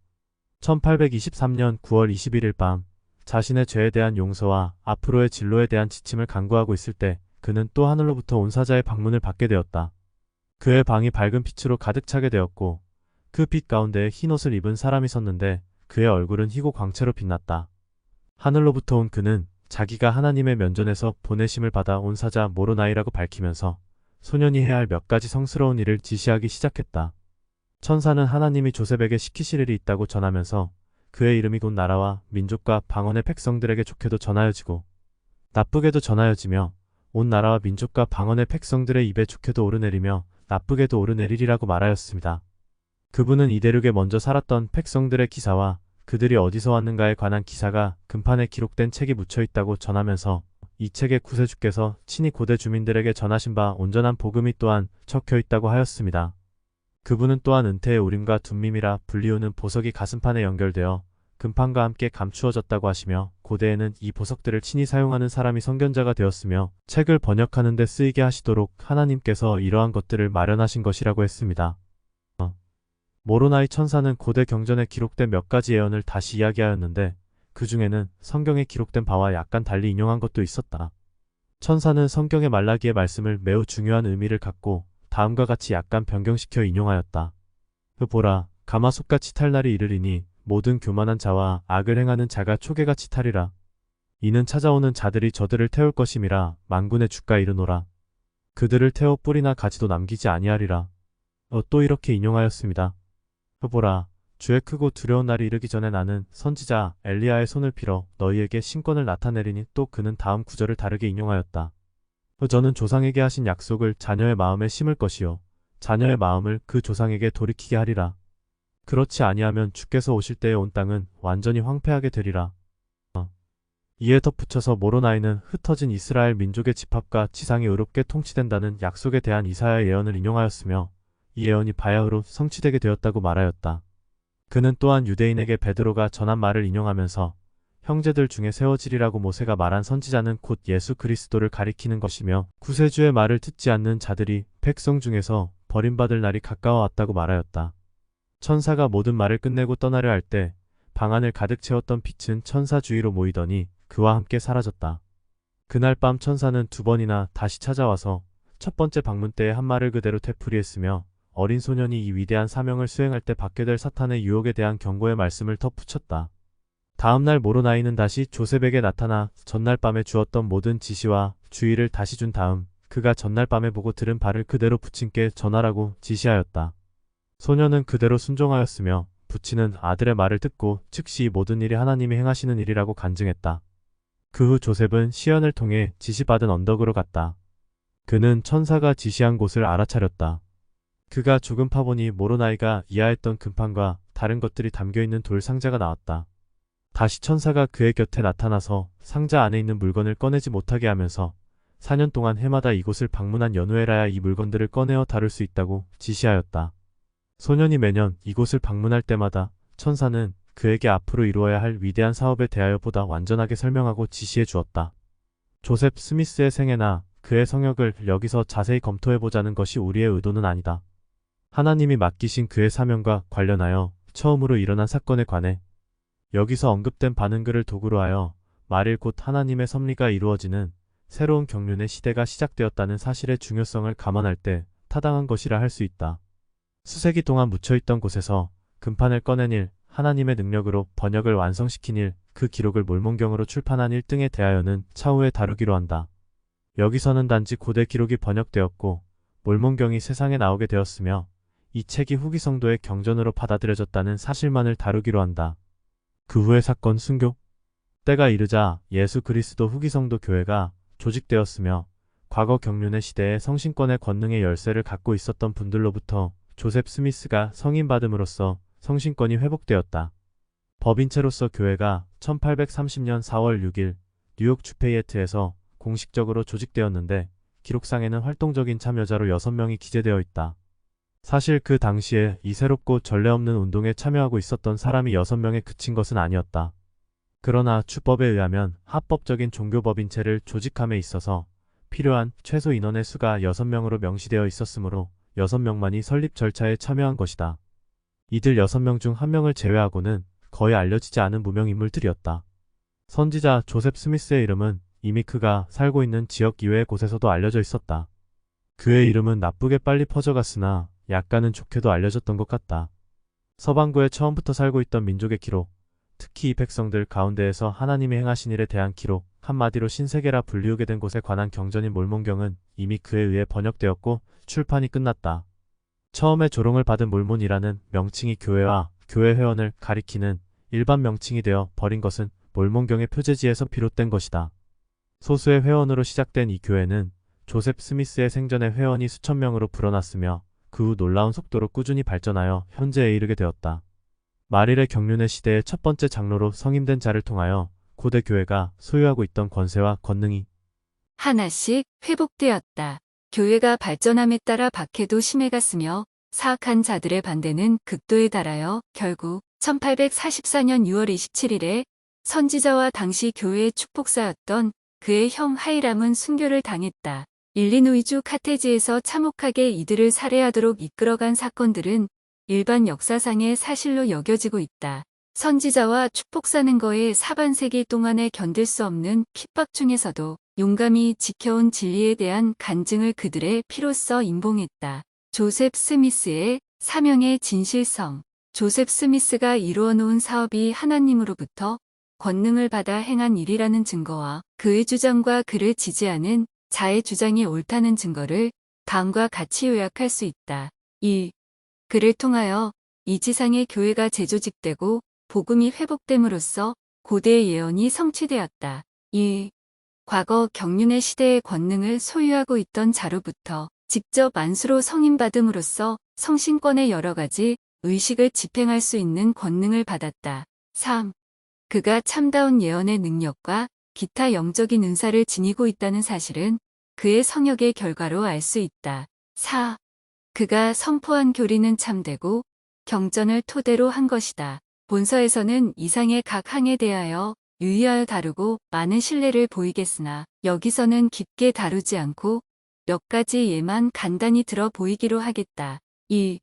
1823년 9월 21일 밤 자신의 죄에 대한 용서와 앞으로의 진로에 대한 지침을 간구하고 있을 때 그는 또 하늘로부터 온 사자의 방문을 받게 되었다. 그의 방이 밝은 빛으로 가득 차게 되었고 그 빛 가운데에 흰 옷을 입은 사람이 섰는데 그의 얼굴은 희고 광채로 빛났다. 하늘로부터 온 그는 자기가 하나님의 면전에서 보내심을 받아 온 사자 모로나이라고 밝히면서 소년이 해야 할 몇 가지 성스러운 일을 지시하기 시작했다. 천사는 하나님이 조셉에게 시키실 일이 있다고 전하면서 그의 이름이 곧 나라와 민족과 방언의 백성들에게 좋게도 전하여지고 나쁘게도 전하여지며 온 나라와 민족과 방언의 백성들의 입에 좋게도 오르내리며 나쁘게도 오르내리리라고 말하였습니다. 그분은 이 대륙에 먼저 살았던 백성들의 기사와 그들이 어디서 왔는가에 관한 기사가 금판에 기록된 책이 묻혀 있다고 전하면서 이 책에 구세주께서 친히 고대 주민들에게 전하신 바 온전한 복음이 또한 적혀 있다고 하였습니다. 그분은 또한 은퇴의 우림과 둠밈이라 불리우는 보석이 가슴판에 연결되어 금판과 함께 감추어졌다고 하시며 고대에는 이 보석들을 친히 사용하는 사람이 선견자가 되었으며 책을 번역하는 데 쓰이게 하시도록 하나님께서 이러한 것들을 마련하신 것이라고 했습니다. 모로나이 천사는 고대 경전에 기록된 몇 가지 예언을 다시 이야기하였는데 그 중에는 성경에 기록된 바와 약간 달리 인용한 것도 있었다. 천사는 성경의 말라기의 말씀을 매우 중요한 의미를 갖고 다음과 같이 약간 변경시켜 인용하였다. 보라, 가마솥과 치탈 날이 이르리니 모든 교만한 자와 악을 행하는 자가 초계같이 탈이라. 이는 찾아오는 자들이 저들을 태울 것임이라 만군의 주가 이르노라. 그들을 태워 뿌리나 가지도 남기지 아니하리라. 또 이렇게 인용하였습니다. 보라, 주의 크고 두려운 날이 이르기 전에 나는 선지자 엘리야의 손을 빌어 너희에게 신권을 나타내리니 또 그는 다음 구절을 다르게 인용하였다. 저는 조상에게 하신 약속을 자녀의 마음에 심을 것이요 자녀의 마음을 그 조상에게 돌이키게 하리라. 그렇지 아니하면 주께서 오실 때에 온 땅은 완전히 황폐하게 되리라. 이에 덧붙여서 모로나이는 흩어진 이스라엘 민족의 집합과 지상이 의롭게 통치된다는 약속에 대한 이사야의 예언을 인용하였으며 이 예언이 바야흐로 성취되게 되었다고 말하였다. 그는 또한 유대인에게 베드로가 전한 말을 인용하면서 형제들 중에 세워지리라고 모세가 말한 선지자는 곧 예수 그리스도를 가리키는 것이며 구세주의 말을 듣지 않는 자들이 백성 중에서 버림받을 날이 가까워 왔다고 말하였다. 천사가 모든 말을 끝내고 떠나려 할 때 방 안을 가득 채웠던 빛은 천사 주위로 모이더니 그와 함께 사라졌다. 그날 밤 천사는 2번이나 다시 찾아와서 첫 번째 방문 때의 한 말을 그대로 되풀이했으며 어린 소년이 이 위대한 사명을 수행할 때 받게 될 사탄의 유혹에 대한 경고의 말씀을 덧붙였다. 다음날 모로나이는 다시 조셉에게 나타나 전날 밤에 주었던 모든 지시와 주의를 다시 준 다음 그가 전날 밤에 보고 들은 바를 그대로 부친께 전하라고 지시하였다. 소년은 그대로 순종하였으며 부친은 아들의 말을 듣고 즉시 이 모든 일이 하나님이 행하시는 일이라고 간증했다. 그 후 조셉은 시연을 통해 지시받은 언덕으로 갔다. 그는 천사가 지시한 곳을 알아차렸다. 그가 조금 파보니 모로나이가 이하했던 금판과 다른 것들이 담겨있는 돌 상자가 나왔다. 다시 천사가 그의 곁에 나타나서 상자 안에 있는 물건을 꺼내지 못하게 하면서 4년 동안 해마다 이곳을 방문한 연후에라야 이 물건들을 꺼내어 다룰 수 있다고 지시하였다. 소년이 매년 이곳을 방문할 때마다 천사는 그에게 앞으로 이루어야 할 위대한 사업에 대하여 보다 완전하게 설명하고 지시해 주었다. 조셉 스미스의 생애나 그의 성역을 여기서 자세히 검토해보자는 것이 우리의 의도는 아니다. 하나님이 맡기신 그의 사명과 관련하여 처음으로 일어난 사건에 관해 여기서 언급된 반응글을 도구로 하여 말일 곧 하나님의 섭리가 이루어지는 새로운 경륜의 시대가 시작되었다는 사실의 중요성을 감안할 때 타당한 것이라 할 수 있다. 수세기 동안 묻혀있던 곳에서 금판을 꺼낸 일, 하나님의 능력으로 번역을 완성시킨 일, 그 기록을 몰몬경으로 출판한 일 등에 대하여는 차후에 다루기로 한다. 여기서는 단지 고대 기록이 번역되었고 몰몬경이 세상에 나오게 되었으며 이 책이 후기 성도의 경전으로 받아들여졌다는 사실만을 다루기로 한다. 그 후의 사건 순교 때가 이르자 예수 그리스도 후기 성도 교회가 조직되었으며 과거 경륜의 시대에 성신권의 권능의 열쇠를 갖고 있었던 분들로부터 조셉 스미스가 성인받음으로써 성신권이 회복되었다. 법인체로서 교회가 1830년 4월 6일 뉴욕 주페이에트에서 공식적으로 조직되었는데 기록상에는 활동적인 참여자로 6명이 기재되어 있다. 사실 그 당시에 이 새롭고 전례 없는 운동에 참여하고 있었던 사람이 6명에 그친 것은 아니었다. 그러나 주법에 의하면 합법적인 종교법인체를 조직함에 있어서 필요한 최소 인원의 수가 6명으로 명시되어 있었으므로 6명만이 설립 절차에 참여한 것이다. 이들 6명 중 1명을 제외하고는 거의 알려지지 않은 무명인물들이었다. 선지자 조셉 스미스의 이름은 이미 그가 살고 있는 지역 이외의 곳에서도 알려져 있었다. 그의 이름은 나쁘게 빨리 퍼져갔으나 약간은 좋게도 알려졌던 것 같다. 서반구에 처음부터 살고 있던 민족의 기록, 특히 이 백성들 가운데에서 하나님이 행하신 일에 대한 기록, 한마디로 신세계라 불리우게 된 곳에 관한 경전인 몰몬경은 이미 그에 의해 번역되었고 출판이 끝났다. 처음에 조롱을 받은 몰몬이라는 명칭이 교회와 교회 회원을 가리키는 일반 명칭이 되어 버린 것은 몰몬경의 표제지에서 비롯된 것이다. 소수의 회원으로 시작된 이 교회는 조셉 스미스의 생전에 회원이 수천 명으로 불어났으며 그 후 놀라운 속도로 꾸준히 발전하여 현재에 이르게 되었다. 마릴의 경륜의 시대의 첫 번째 장로로 성임된 자를 통하여 고대 교회가 소유하고 있던 권세와 권능이 하나씩 회복되었다. 교회가 발전함에 따라 박해도 심해갔으며 사악한 자들의 반대는 극도에 달하여 결국 1844년 6월 27일에 선지자와 당시 교회의 축복사였던 그의 형 하이람은 순교를 당했다. 일리노이주 카테지에서 참혹하게 이들을 살해하도록 이끌어간 사건들은 일반 역사상의 사실로 여겨지고 있다. 선지자와 축복사는 거의 사반세기 동안에 견딜 수 없는 핍박 중에서도 용감히 지켜온 진리에 대한 간증을 그들의 피로써 임봉했다. 조셉 스미스의 사명의 진실성. 조셉 스미스가 이루어 놓은 사업이 하나님으로부터 권능을 받아 행한 일이라는 증거와 그의 주장과 그를 지지하는 자의 주장이 옳다는 증거를 다음과 같이 요약할 수 있다. 1. 그를 통하여 이 지상의 교회가 재조직되고 복음이 회복됨으로써 고대의 예언이 성취되었다. 2. 과거 경륜의 시대의 권능을 소유하고 있던 자로부터 직접 안수로 성인받음으로써 성신권의 여러 가지 의식을 집행할 수 있는 권능을 받았다. 3. 그가 참다운 예언의 능력과 기타 영적인 은사를 지니고 있다는 사실은 그의 성역의 결과로 알 수 있다. 4. 그가 선포한 교리는 참되고 경전을 토대로 한 것이다. 본서에서는 이상의 각 항에 대하여 유의하여 다루고 많은 신뢰를 보이겠으나 여기서는 깊게 다루지 않고 몇 가지 예만 간단히 들어 보이기로 하겠다. 1.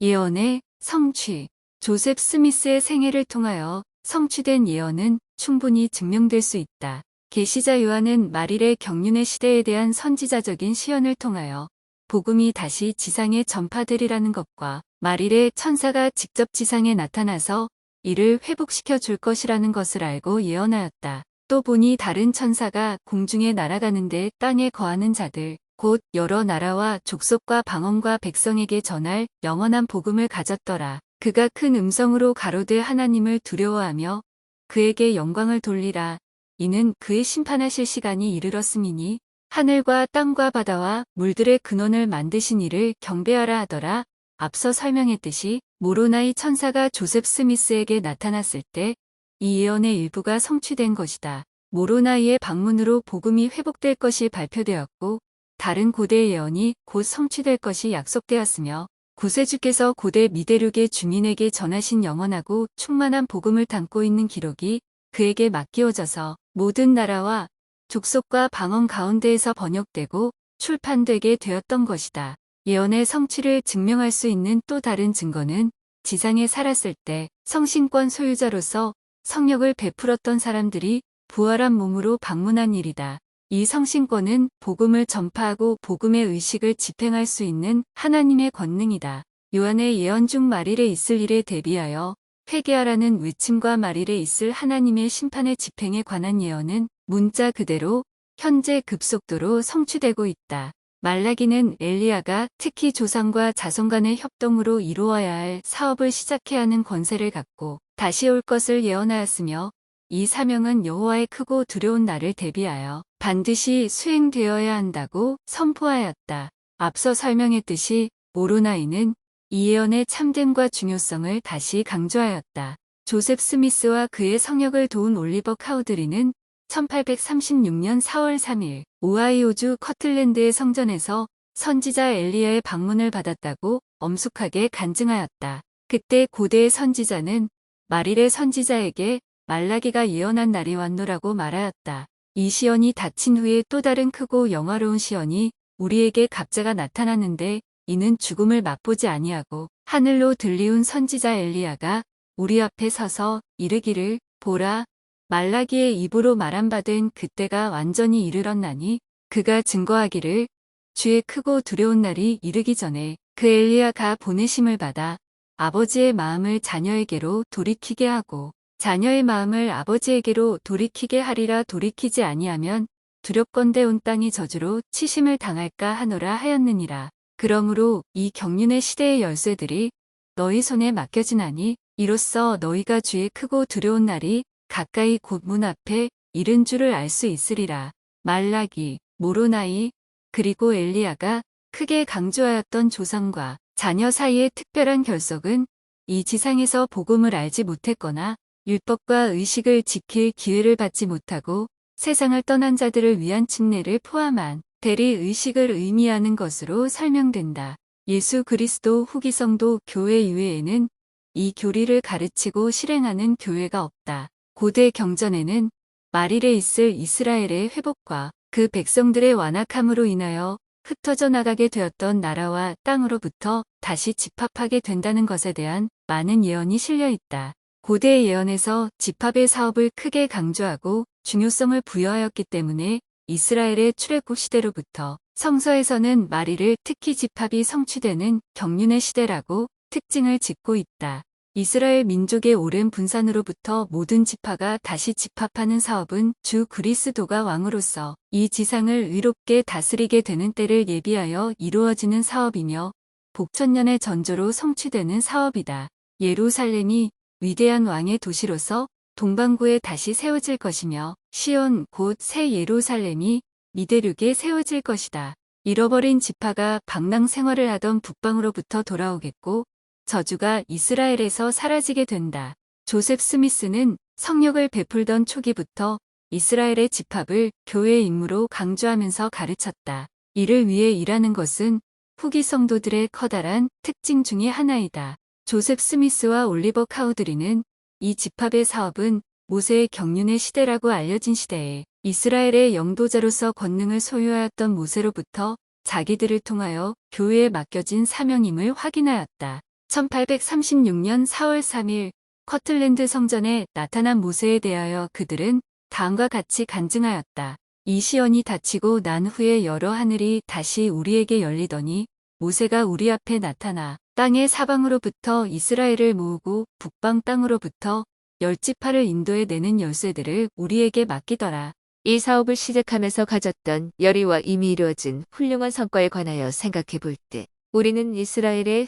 예언의 성취. 조셉 스미스의 생애를 통하여 성취된 예언은 충분히 증명될 수 있다. 계시자 요한은 마릴의 경륜의 시대에 대한 선지자적인 시연을 통하여 복음이 다시 지상에 전파되리라는 것과 마릴의 천사가 직접 지상에 나타나서 이를 회복시켜 줄 것이라는 것을 알고 예언하였다. 또 보니 다른 천사가 공중에 날아가는데 땅에 거하는 자들, 곧 여러 나라와 족속과 방언과 백성에게 전할 영원한 복음을 가졌더라. 그가 큰 음성으로 가로되 하나님을 두려워하며 그에게 영광을 돌리라. 이는 그의 심판하실 시간이 이르렀음이니 하늘과 땅과 바다와 물들의 근원을 만드신 이를 경배하라 하더라. 앞서 설명했듯이 모로나이 천사가 조셉 스미스에게 나타났을 때 이 예언의 일부가 성취된 것이다. 모로나이의 방문으로 복음이 회복될 것이 발표되었고 다른 고대 예언이 곧 성취될 것이 약속되었으며 구세주께서 고대 미대륙의 주민에게 전하신 영원하고 충만한 복음을 담고 있는 기록이 그에게 맡기어져서 모든 나라와 족속과 방언 가운데에서 번역되고 출판되게 되었던 것이다. 예언의 성취를 증명할 수 있는 또 다른 증거는 지상에 살았을 때 성신권 소유자로서 성력을 베풀었던 사람들이 부활한 몸으로 방문한 일이다. 이 성신권은 복음을 전파하고 복음의 의식을 집행할 수 있는 하나님의 권능이다. 요한의 예언 중 마릴에 있을 일에 대비하여 회개하라는 외침과 마릴에 있을 하나님의 심판의 집행에 관한 예언은 문자 그대로 현재 급속도로 성취되고 있다. 말라기는 엘리야가 특히 조상과 자손 간의 협동으로 이루어야 할 사업을 시작해야 하는 권세를 갖고 다시 올 것을 예언하였으며 이 사명은 여호와의 크고 두려운 날을 대비하여 반드시 수행되어야 한다고 선포하였다. 앞서 설명했듯이 모로나이는 이 예언의 참됨과 중요성을 다시 강조하였다. 조셉 스미스와 그의 성역을 도운 올리버 카우드리는 1836년 4월 3일 오하이오주 커틀랜드의 성전에서 선지자 엘리야의 방문을 받았다고 엄숙하게 간증하였다. 그때 고대의 선지자는 마릴의 선지자에게 말라기가 예언한 날이 왔노라고 말하였다. 이 시언이 닥친 후에 또 다른 크고 영화로운 시언이 우리에게 갑자가 나타났는데 이는 죽음을 맛보지 아니하고 하늘로 들리운 선지자 엘리야가 우리 앞에 서서 이르기를 보라 말라기의 입으로 말한 바된 그때가 완전히 이르렀나니 그가 증거하기를 주의 크고 두려운 날이 이르기 전에 그 엘리야가 보내심을 받아 아버지의 마음을 자녀에게로 돌이키게 하고 자녀의 마음을 아버지에게로 돌이키게 하리라. 돌이키지 아니하면 두렵건대 온 땅이 저주로 치심을 당할까 하노라 하였느니라. 그러므로 이 경륜의 시대의 열쇠들이 너희 손에 맡겨지나니 이로써 너희가 주의 크고 두려운 날이 가까이 곧 문 앞에 이른 줄을 알 수 있으리라. 말라기, 모로나이, 그리고 엘리야가 크게 강조하였던 조상과 자녀 사이의 특별한 결속은 이 지상에서 복음을 알지 못했거나 율법과 의식을 지킬 기회를 받지 못하고 세상을 떠난 자들을 위한 침례를 포함한 대리 의식을 의미하는 것으로 설명된다. 예수 그리스도 후기 성도 교회 이외에는 이 교리를 가르치고 실행하는 교회가 없다. 고대 경전에는 말일에 있을 이스라엘의 회복과 그 백성들의 완악함으로 인하여 흩어져 나가게 되었던 나라와 땅으로부터 다시 집합하게 된다는 것에 대한 많은 예언이 실려 있다. 고대의 예언에서 집합의 사업을 크게 강조하고 중요성을 부여하였기 때문에 이스라엘의 출애굽 시대로부터 성서에서는 말일을 특히 집합이 성취되는 경륜의 시대라고 특징을 짓고 있다. 이스라엘 민족의 오랜 분산으로부터 모든 지파가 다시 집합하는 사업은 주 그리스도가 왕으로서 이 지상을 의롭게 다스리게 되는 때를 예비하여 이루어지는 사업이며 복천년의 전조로 성취되는 사업이다. 예루살렘이 위대한 왕의 도시로서 동방구에 다시 세워질 것이며 시온 곧 새 예루살렘이 미대륙에 세워질 것이다. 잃어버린 지파가 방랑 생활을 하던 북방으로부터 돌아오겠고 저주가 이스라엘에서 사라지게 된다. 조셉 스미스는 성령을 베풀던 초기부터 이스라엘의 집합을 교회의 임무로 강조하면서 가르쳤다. 이를 위해 일하는 것은 후기 성도들의 커다란 특징 중의 하나이다. 조셉 스미스와 올리버 카우드리는 이 집합의 사업은 모세의 경륜의 시대라고 알려진 시대에 이스라엘의 영도자로서 권능을 소유하였던 모세로부터 자기들을 통하여 교회에 맡겨진 사명임을 확인하였다. 1836년 4월 3일 커틀랜드 성전에 나타난 모세에 대하여 그들은 다음과 같이 간증하였다. 이 시온이 닫히고 난 후에 여러 하늘이 다시 우리에게 열리더니 모세가 우리 앞에 나타나 땅의 사방으로부터 이스라엘을 모으고 북방 땅으로부터 10지파를 인도해 내는 열쇠들을 우리에게 맡기더라. 이 사업을 시작하면서 가졌던 열의와 이미 이루어진 훌륭한 성과에 관하여 생각해 볼 때 우리는 이스라엘의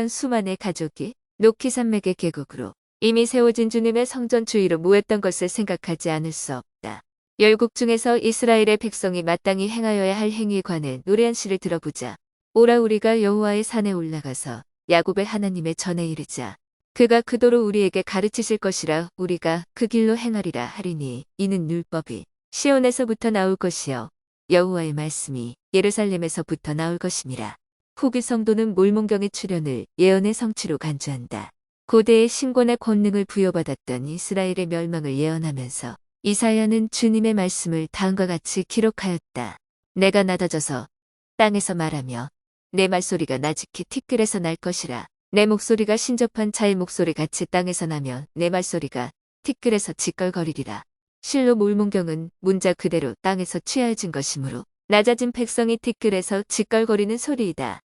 수만의 가족이 노키 산맥의 계곡으로 이미 세워진 주님의 성전 주위로 모였던 것을 생각하지 않을 수 없다. 열국 중에서 이스라엘의 백성이 마땅히 행하여야 할 행위에 관해 노래 한 시를 들어보자. 오라 우리가 여호와의 산에 올라가서 야곱의 하나님의 전에 이르자. 그가 그도로 우리에게 가르치실 것이라 우리가 그 길로 행하리라 하리니 이는 율법이 시온에서부터 나올 것이요 여호와의 말씀이 예루살렘에서부터 나올 것임이라. 후기 성도는 몰몬경의 출현을 예언의 성취로 간주한다. 고대의 신권의 권능을 부여받았던 이스라엘의 멸망을 예언하면서 이사야는 주님의 말씀을 다음과 같이 기록하였다. 내가 낮아져서 땅에서 말하며 내 말소리가 나직히 티끌에서 날 것이라. 내 목소리가 신접한 자의 목소리 같이 땅에서 나며 내 말소리가 티끌에서 지껄거리리라. 실로 몰몬경은 문자 그대로 땅에서 취하여진 것이므로 낮아진 백성이 티끌에서 지껄거리는 소리이다.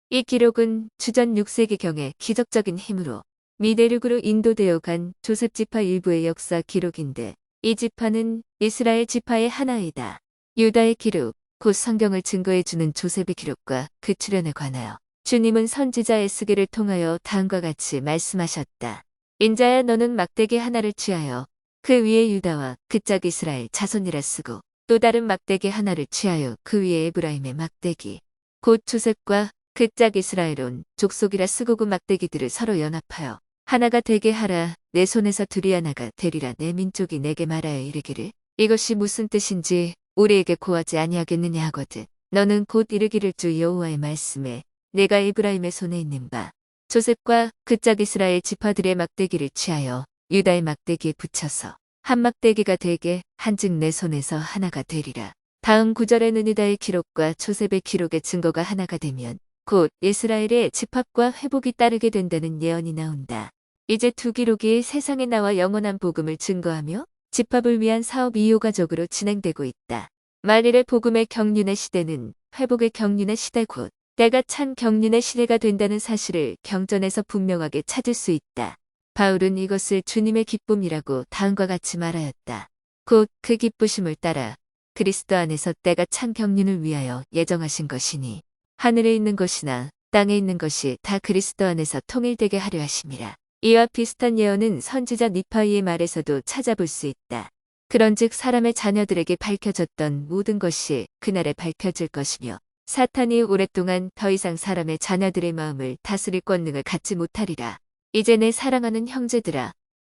이 기록은 주전 6세기경의 기적적인 힘으로 미대륙으로 인도되어 간 조셉 지파 일부의 역사 기록인데 이 지파는 이스라엘 지파의 하나이다. 유다의 기록, 곧 성경을 증거해주는 조셉의 기록과 그 출현에 관하여 주님은 선지자 에스겔을 통하여 다음과 같이 말씀하셨다. 인자야 너는 막대기 하나를 취하여 그 위에 유다와 그 짝 이스라엘 자손이라 쓰고 또 다른 막대기 하나를 취하여 그 위에 에브라임의 막대기 곧 조셉과 그 짝 이스라엘 온 족속이라 쓰고 그 막대기들을 서로 연합하여 하나가 되게 하라. 내 손에서 둘이 하나가 되리라. 내 민족이 내게 말하여 이르기를 이것이 무슨 뜻인지 우리에게 고하지 아니하겠느냐 하거든. 너는 곧 이르기를 주 여호와의 말씀에 내가 에브라임의 손에 있는 바 조셉과 그 짝 이스라엘 지파들의 막대기를 취하여 유다의 막대기에 붙여서 한 막대기가 되게 한즉 내 손에서 하나가 되리라. 다음 구절에는 유다의 기록과 조셉의 기록의 증거가 하나가 되면 곧 이스라엘의 집합과 회복이 따르게 된다는 예언이 나온다. 이제 두 기록이 세상에 나와 영원한 복음을 증거하며 집합을 위한 사업 이효과적으로 진행되고 있다. 만일의 복음의 경륜의 시대는 회복의 경륜의 시대 곧 때가 찬 경륜의 시대가 된다는 사실을 경전에서 분명하게 찾을 수 있다. 바울은 이것을 주님의 기쁨이라고 다음과 같이 말하였다. 곧 그 기쁘심을 따라 그리스도 안에서 때가 찬 경륜을 위하여 예정하신 것이니 하늘에 있는 것이나 땅에 있는 것이 다 그리스도 안에서 통일되게 하려 하심이라. 이와 비슷한 예언은 선지자 니파이의 말에서도 찾아볼 수 있다. 그런즉 사람의 자녀들에게 밝혀졌던 모든 것이 그날에 밝혀질 것이며 사탄이 오랫동안 더 이상 사람의 자녀들의 마음을 다스릴 권능을 갖지 못하리라. 이제 내 사랑하는 형제들아,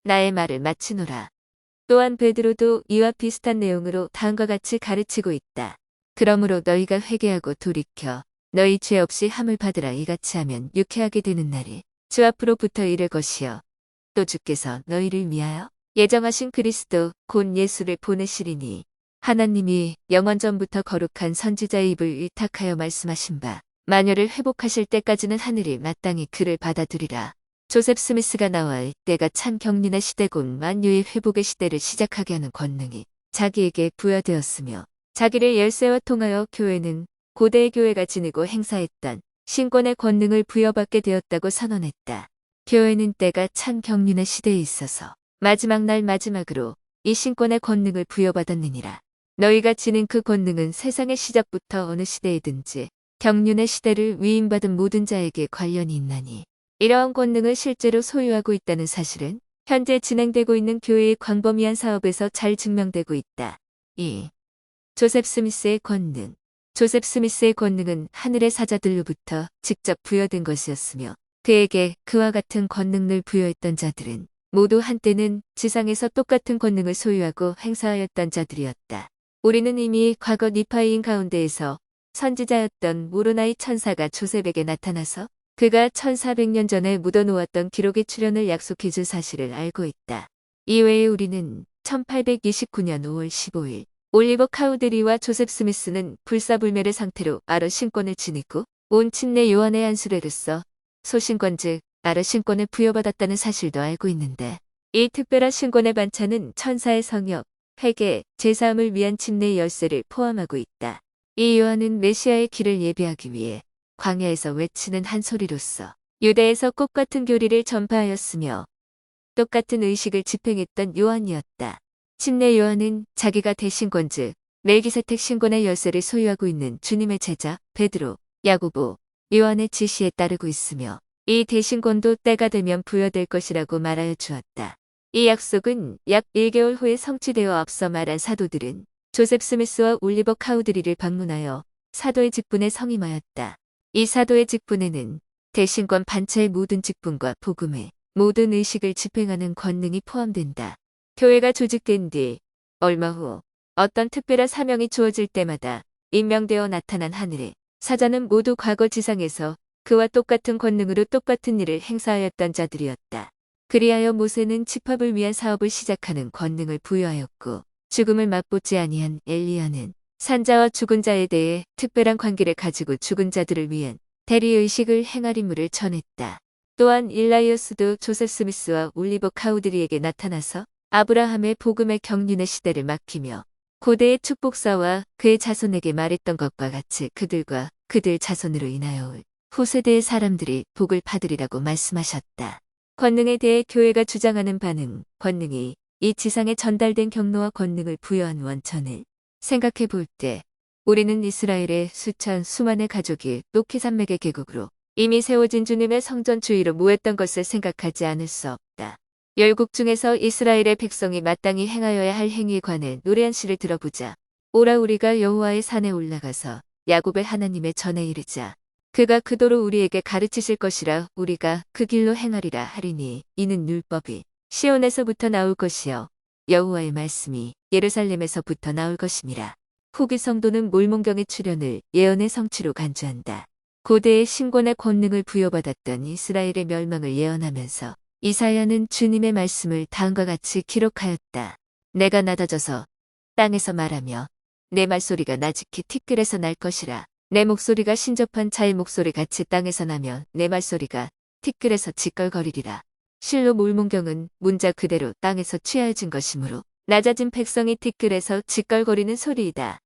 나의 말을 마치노라. 또한 베드로도 이와 비슷한 내용으로 다음과 같이 가르치고 있다. 그러므로 너희가 회개하고 돌이켜 너희 죄 없이 함을 받으라. 이같이 하면 유쾌하게 되는 날이 주 앞으로부터 이를 것이요 또 주께서 너희를 위하여 예정하신 그리스도 곧 예수를 보내시리니 하나님이 영원 전부터 거룩한 선지자의 입을 위탁하여 말씀하신 바 마녀를 회복하실 때까지는 하늘이 마땅히 그를 받아들이라. 조셉 스미스가 나와 때가 찬 경륜의 시대 곧 만유의 회복의 시대를 시작하게 하는 권능이 자기에게 부여되었으며 자기를 열쇠와 통하여 교회는 고대의 교회가 지니고 행사했던 신권의 권능을 부여받게 되었다고 선언했다. 교회는 때가 찬 경륜의 시대에 있어서 마지막 날 마지막으로 이 신권의 권능을 부여받았느니라. 너희가 지닌 그 권능은 세상의 시작부터 어느 시대이든지 경륜의 시대를 위임받은 모든 자에게 관련이 있나니 이러한 권능을 실제로 소유하고 있다는 사실은 현재 진행되고 있는 교회의 광범위한 사업에서 잘 증명되고 있다. 2. 조셉 스미스의 권능. 조셉 스미스의 권능은 하늘의 사자들로부터 직접 부여된 것이었으며 그에게 그와 같은 권능을 부여했던 자들은 모두 한때는 지상에서 똑같은 권능을 소유하고 행사하였던 자들이었다. 우리는 이미 과거 니파이인 가운데에서 선지자였던 모로나이 천사가 조셉에게 나타나서 그가 1400년 전에 묻어놓았던 기록의 출현을 약속해준 사실을 알고 있다. 이외에 우리는 1829년 5월 15일 올리버 카우드리와 조셉 스미스는 불사불멸의 상태로 아르 신권을 지니고 온 침례 요한의 안수례로서 소신권 즉 아르 신권을 부여받았다는 사실도 알고 있는데 이 특별한 신권의 반차는 천사의 성역, 회개, 제사함을 위한 침례의 열쇠를 포함하고 있다. 이 요한은 메시아의 길을 예비하기 위해 광야에서 외치는 한 소리로서 유대에서 꽃같은 교리를 전파하였으며 똑같은 의식을 집행했던 요한이었다. 침례 요한은 자기가 대신권 즉 멜기세텍 신권의 열쇠를 소유하고 있는 주님의 제자 베드로, 야고보, 요한의 지시에 따르고 있으며 이 대신권도 때가 되면 부여될 것이라고 말하여 주었다. 이 약속은 약 1개월 후에 성취되어 앞서 말한 사도들은 조셉 스미스와 올리버 카우드리를 방문하여 사도의 직분에 성임하였다. 이 사도의 직분에는 대신권 반차의 모든 직분과 복음의 모든 의식을 집행하는 권능이 포함된다. 교회가 조직된 뒤 얼마 후 어떤 특별한 사명이 주어질 때마다 임명되어 나타난 하늘의 사자는 모두 과거 지상에서 그와 똑같은 권능으로 똑같은 일을 행사하였던 자들이었다. 그리하여 모세는 집합을 위한 사업을 시작하는 권능을 부여하였고 죽음을 맛보지 아니한 엘리야는 산자와 죽은 자에 대해 특별한 관계를 가지고 죽은 자들을 위한 대리의식을 행할 임무를 전했다. 또한 일라이어스도 조셉 스미스와 올리버 카우드리에게 나타나서 아브라함의 복음의 경륜의 시대를 맡기며 고대의 축복사와 그의 자손에게 말했던 것과 같이 그들과 그들 자손으로 인하여 올 후세대의 사람들이 복을 받으리라고 말씀하셨다. 권능에 대해 교회가 주장하는 반응, 권능이 이 지상에 전달된 경로와 권능을 부여한 원천을 생각해 볼 때 우리는 이스라엘의 수많은 가족이 노키산맥의 계곡으로 이미 세워진 주님의 성전 주위로 모였던 것을 생각하지 않을 수 없다. 열국 중에서 이스라엘의 백성이 마땅히 행하여야 할 행위에 관해 노래 한 시를 들어보자. 오라 우리가 여호와의 산에 올라가서 야곱의 하나님의 전에 이르자. 그가 그도로 우리에게 가르치실 것이라 우리가 그 길로 행하리라 하리니 이는 율법이 시온에서부터 나올 것이요 여호와의 말씀이 예루살렘에서부터 나올 것임이라. 후기 성도는 몰몬경의 출현을 예언의 성취로 간주한다. 고대의 신권의 권능을 부여받았던 이스라엘의 멸망을 예언하면서 이사야는 주님의 말씀을 다음과 같이 기록하였다. 내가 낮아져서 땅에서 말하며 내 말소리가 나직히 티끌에서 날 것이라. 내 목소리가 신접한 자의 목소리 같이 땅에서 나며 내 말소리가 티끌에서 지껄거리리라. 실로 몰몬경은 문자 그대로 땅에서 취하여진 것이므로 낮아진 백성이 티끌에서 지껄거리는 소리이다.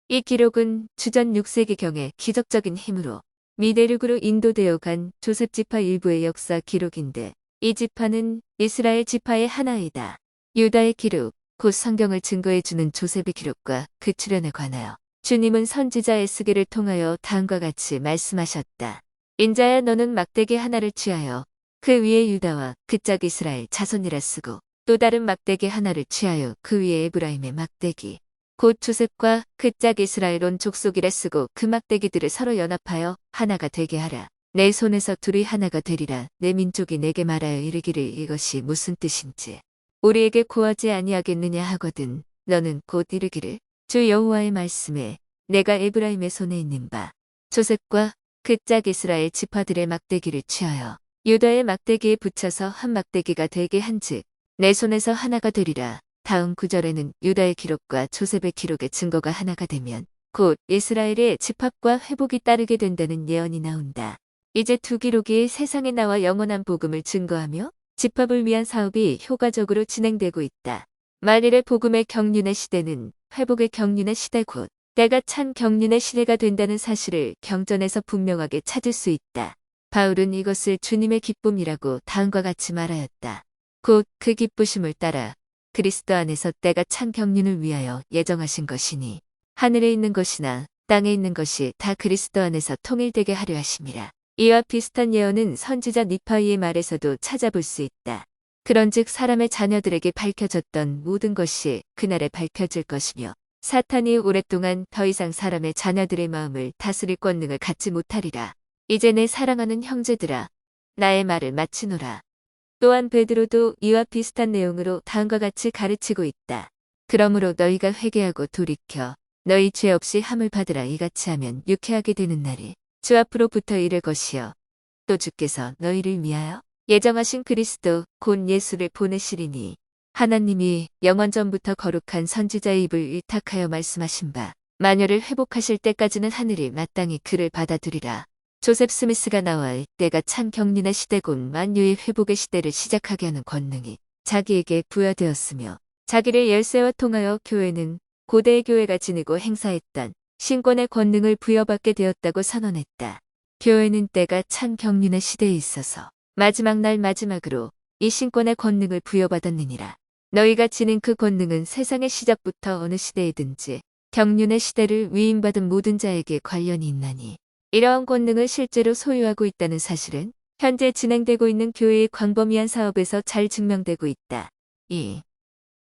이 기록은 주전 6세기경의 기적적인 힘으로 미대륙으로 인도되어 간 조셉 지파 일부의 역사 기록인데 이 지파는 이스라엘 지파의 하나이다. 유다의 기록, 곧 성경을 증거해주는 조셉의 기록과 그 출현에 관하여 주님은 선지자 에스겔을 통하여 다음과 같이 말씀하셨다. 인자야 너는 막대기 하나를 취하여 그 위에 유다와 그 짝 이스라엘 자손이라 쓰고 또 다른 막대기 하나를 취하여 그 위에 에브라임의 막대기 곧 조셉과 그 짝 이스라엘 온 족속이라 쓰고 그 막대기들을 서로 연합하여 하나가 되게 하라. 내 손에서 둘이 하나가 되리라. 내 민족이 내게 말하여 이르기를 이것이 무슨 뜻인지 우리에게 고하지 아니하겠느냐 하거든 너는 곧 이르기를 주 여호와의 말씀에 내가 에브라임의 손에 있는 바 조셉과 그 짝 이스라엘 지파들의 막대기를 취하여 유다의 막대기에 붙여서 한 막대기가 되게 한즉 내 손에서 하나가 되리라. 다음 구절에는 유다의 기록과 조셉의 기록의 증거가 하나가 되면 곧 이스라엘의 집합과 회복이 따르게 된다는 예언이 나온다. 이제 두 기록이 세상에 나와 영원한 복음을 증거하며 집합을 위한 사업이 효과적으로 진행되고 있다. 만일의 복음의 경륜의 시대는 회복의 경륜의 시대 곧 때가 찬 경륜의 시대가 된다는 사실을 경전에서 분명하게 찾을 수 있다. 바울은 이것을 주님의 기쁨이라고 다음과 같이 말하였다. 곧 그 기쁘심을 따라 그리스도 안에서 때가 찬 경륜을 위하여 예정하신 것이니 하늘에 있는 것이나 땅에 있는 것이 다 그리스도 안에서 통일되게 하려 하심이라. 이와 비슷한 예언은 선지자 니파이의 말에서도 찾아볼 수 있다. 그런즉 사람의 자녀들에게 밝혀졌던 모든 것이 그날에 밝혀질 것이며 사탄이 오랫동안 더 이상 사람의 자녀들의 마음을 다스릴 권능을 갖지 못하리라. 이제 내 사랑하는 형제들아 나의 말을 마치노라. 또한 베드로도 이와 비슷한 내용으로 다음과 같이 가르치고 있다. 그러므로 너희가 회개하고 돌이켜 너희 죄 없이 함을 받으라. 이같이 하면 유쾌하게 되는 날이 주 앞으로부터 이를 것이요 또 주께서 너희를 위하여 예정하신 그리스도 곧 예수를 보내시리니 하나님이 영원 전부터 거룩한 선지자의 입을 위탁하여 말씀하신 바 마녀를 회복하실 때까지는 하늘이 마땅히 그를 받아들이라. 조셉 스미스가 나와 때가 참 경륜의 시대 곧 만유의 회복의 시대를 시작하게 하는 권능이 자기에게 부여되었으며 자기를 열쇠와 통하여 교회는 고대의 교회가 지니고 행사했던 신권의 권능을 부여받게 되었다고 선언했다. 교회는 때가 참 경륜의 시대에 있어서 마지막 날 마지막으로 이 신권의 권능을 부여받았느니라. 너희가 지닌 그 권능은 세상의 시작부터 어느 시대이든지 경륜의 시대를 위임받은 모든 자에게 관련이 있나니 이러한 권능을 실제로 소유하고 있다는 사실은 현재 진행되고 있는 교회의 광범위한 사업에서 잘 증명되고 있다. 2.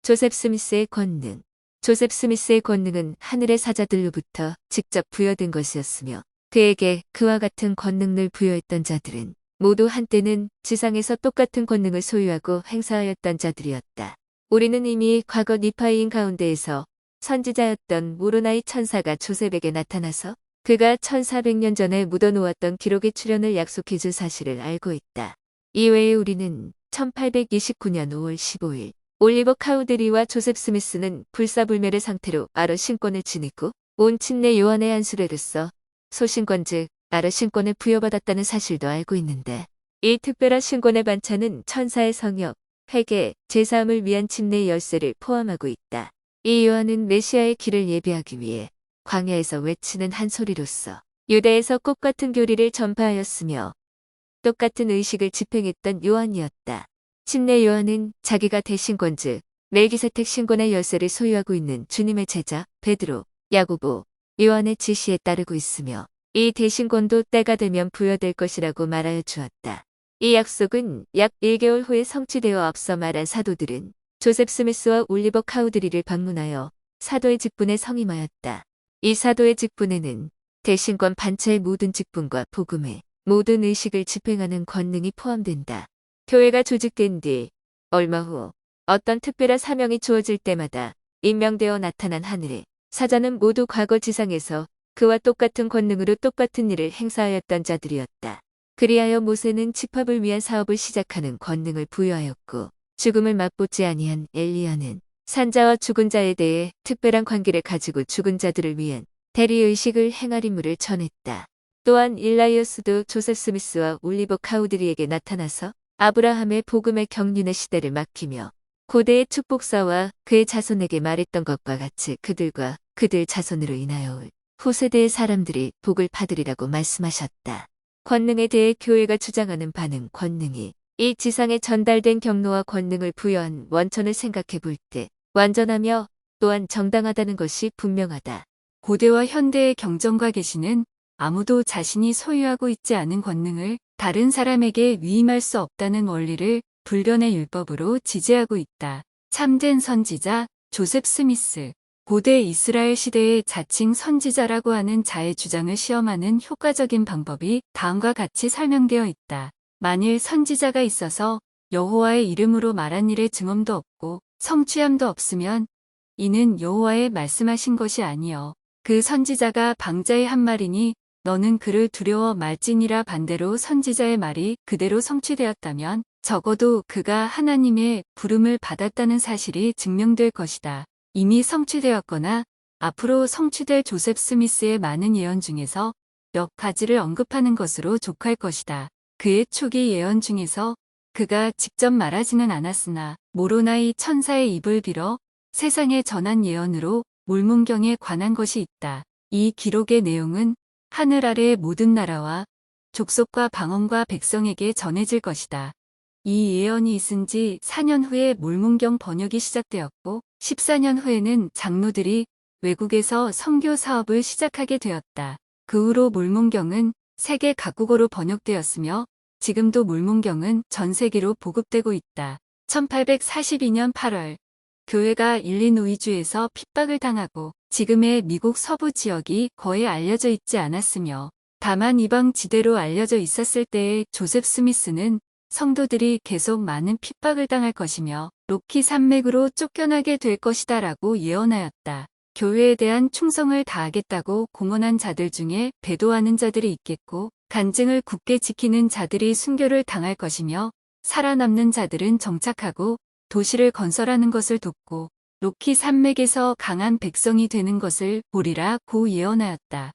조셉 스미스의 권능. 조셉 스미스의 권능은 하늘의 사자들로부터 직접 부여된 것이었으며 그에게 그와 같은 권능을 부여했던 자들은 모두 한때는 지상에서 똑같은 권능을 소유하고 행사하였던 자들이었다. 우리는 이미 과거 니파이인 가운데에서 선지자였던 모로나이 천사가 조셉에게 나타나서 그가 1400년 전에 묻어놓았던 기록의 출현을 약속해준 사실을 알고 있다. 이외에 우리는 1829년 5월 15일 올리버 카우데리와 조셉 스미스는 불사불멸의 상태로 아러 신권을 지니고 온 침례 요한의 안수례로서 소신권 즉 아러 신권을 부여받았다는 사실도 알고 있는데 이 특별한 신권의 반차는 천사의 성역, 회개, 제사함을 위한 침례의 열쇠를 포함하고 있다. 이 요한은 메시아의 길을 예비하기 위해 광야에서 외치는 한 소리로서 유대에서 꽃같은 교리를 전파하였으며 똑같은 의식을 집행했던 요한이었다. 침례 요한은 자기가 대신권 즉 멜기세텍 신권의 열쇠를 소유하고 있는 주님의 제자 베드로, 야고보, 요한의 지시에 따르고 있으며 이 대신권도 때가 되면 부여될 것이라고 말하여 주었다. 이 약속은 약 1개월 후에 성취되어 앞서 말한 사도들은 조셉 스미스와 올리버 카우드리를 방문하여 사도의 직분에 성임하였다. 이 사도의 직분에는 대신권 반차의 모든 직분과 복음의 모든 의식을 집행하는 권능이 포함된다. 교회가 조직된 뒤 얼마 후 어떤 특별한 사명이 주어질 때마다 임명되어 나타난 하늘의 사자는 모두 과거 지상에서 그와 똑같은 권능으로 똑같은 일을 행사하였던 자들이었다. 그리하여 모세는 집합을 위한 사업을 시작하는 권능을 부여하였고 죽음을 맛보지 아니한 엘리야는 산자와 죽은 자에 대해 특별한 관계를 가지고 죽은 자들을 위한 대리의식을 행할 임무를 전했다. 또한 일라이어스도 조셉 스미스와 올리버 카우드리에게 나타나서 아브라함의 복음의 경륜의 시대를 맡기며 고대의 축복사와 그의 자손에게 말했던 것과 같이 그들과 그들 자손으로 인하여 올 후세대의 사람들이 복을 받으리라고 말씀하셨다. 권능에 대해 교회가 주장하는 바는 권능이 이 지상에 전달된 경로와 권능을 부여한 원천을 생각해 볼 때 완전하며 또한 정당하다는 것이 분명하다. 고대와 현대의 경전과 계시는 아무도 자신이 소유하고 있지 않은 권능을 다른 사람에게 위임할 수 없다는 원리를 불변의 율법으로 지지하고 있다. 참된 선지자 조셉 스미스. 고대 이스라엘 시대의 자칭 선지자라고 하는 자의 주장을 시험하는 효과적인 방법이 다음과 같이 설명되어 있다. 만일 선지자가 있어서 여호와의 이름으로 말한 일에 증언도 없고 성취함도 없으면 이는 여호와의 말씀하신 것이 아니요 그 선지자가 방자의 한 말이니 너는 그를 두려워 말지니라. 반대로 선지자의 말이 그대로 성취되었다면 적어도 그가 하나님의 부름을 받았다는 사실이 증명될 것이다. 이미 성취되었거나 앞으로 성취될 조셉 스미스의 많은 예언 중에서 몇 가지를 언급하는 것으로 족할 것이다. 그의 초기 예언 중에서 그가 직접 말하지는 않았으나 모로나이 천사의 입을 빌어 세상에 전한 예언으로 몰문경에 관한 것이 있다. 이 기록의 내용은 하늘 아래의 모든 나라와 족속과 방언과 백성에게 전해질 것이다. 이 예언이 있은 지 4년 후에 몰문경 번역이 시작되었고 14년 후에는 장로들이 외국에서 선교 사업을 시작하게 되었다. 그 후로 몰문경은 세계 각국어로 번역되었으며 지금도 몰문경은 전 세계로 보급되고 있다. 1842년 8월 교회가 일리노이주에서 핍박을 당하고 지금의 미국 서부 지역이 거의 알려져 있지 않았으며 다만 이방 지대로 알려져 있었을 때의 조셉 스미스는 성도들이 계속 많은 핍박을 당할 것이며 로키 산맥으로 쫓겨나게 될 것이다 라고 예언하였다. 교회에 대한 충성을 다하겠다고 공언한 자들 중에 배도하는 자들이 있겠고 간증을 굳게 지키는 자들이 순교를 당할 것이며 살아남는 자들은 정착하고 도시를 건설하는 것을 돕고 로키 산맥에서 강한 백성이 되는 것을 보리라고 예언하였다.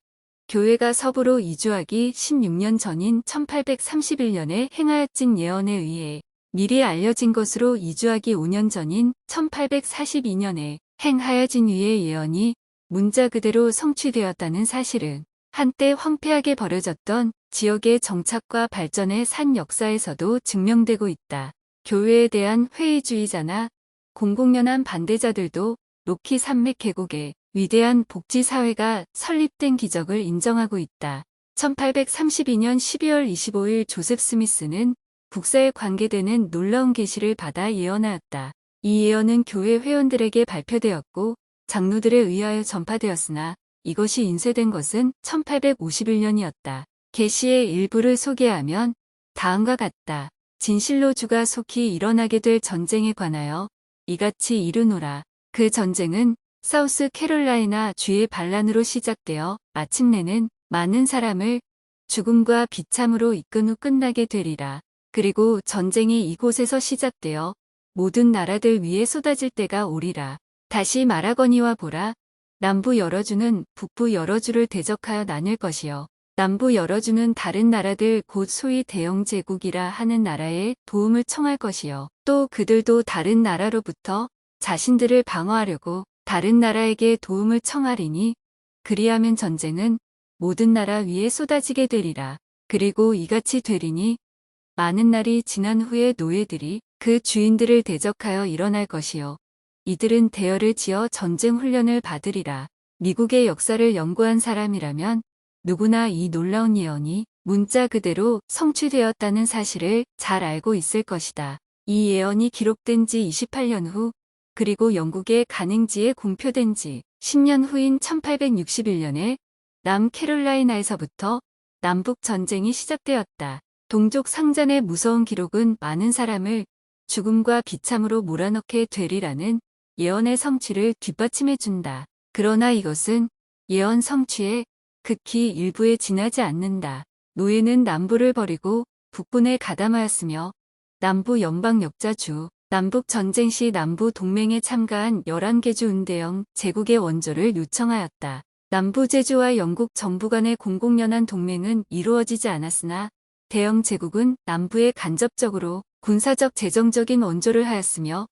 교회가 서부로 이주하기 16년 전인 1831년에 행하였진 예언에 의해 미리 알려진 것으로 이주하기 5년 전인 1842년에 행하여진 이의 예언이 문자 그대로 성취되었다는 사실은 한때 황폐하게 버려졌던 지역의 정착과 발전의 산 역사에서도 증명되고 있다. 교회에 대한 회의주의자나 공공연한 반대자들도 로키 산맥 계곡에 위대한 복지사회가 설립된 기적을 인정하고 있다. 1832년 12월 25일 조셉 스미스는 국사에 관계되는 놀라운 계시를 받아 예언하였다. 이 예언은 교회 회원들에게 발표되었고 장로들에 의하여 전파되었으나 이것이 인쇄된 것은 1851년이었다. 계시의 일부를 소개하면 다음과 같다. 진실로 주가 속히 일어나게 될 전쟁에 관하여 이같이 이르노라. 그 전쟁은 사우스 캐롤라이나 주의 반란으로 시작되어 마침내는 많은 사람을 죽음과 비참으로 이끈 후 끝나게 되리라. 그리고 전쟁이 이곳에서 시작되어 모든 나라들 위에 쏟아질 때가 오리라. 다시 말하거니와 보라. 남부 여러 주는 북부 여러 주를 대적하여 나뉠 것이요. 남부 여러 주는 다른 나라들 곧 소위 대영 제국이라 하는 나라에 도움을 청할 것이요. 또 그들도 다른 나라로부터 자신들을 방어하려고 다른 나라에게 도움을 청하리니 그리하면 전쟁은 모든 나라 위에 쏟아지게 되리라. 그리고 이같이 되리니 많은 날이 지난 후에 노예들이 그 주인들을 대적하여 일어날 것이요. 이들은 대열을 지어 전쟁 훈련을 받으리라. 미국의 역사를 연구한 사람이라면 누구나 이 놀라운 예언이 문자 그대로 성취되었다는 사실을 잘 알고 있을 것이다. 이 예언이 기록된 지 28년 후 그리고 영국의 간행지에 공표된 지 10년 후인 1861년에 남캐롤라이나에서부터 남북 전쟁이 시작되었다. 동족 상잔의 무서운 기록은 많은 사람을 죽음과 비참으로 몰아넣게 되리라는 예언의 성취를 뒷받침해준다. 그러나 이것은 예언 성취의 극히 일부에 지나지 않는다. 노예는 남부를 버리고 북군에 가담하였으며 남부 연방 역자주, 남북 전쟁 시 남부 동맹에 참가한 11개주 은대영 제국의 원조를 요청하였다. 남부 제주와 영국 정부 간의 공공연한 동맹은 이루어지지 않았으나 대영 제국은 남부에 간접적으로 군사적 재정적인 원조를 하였으며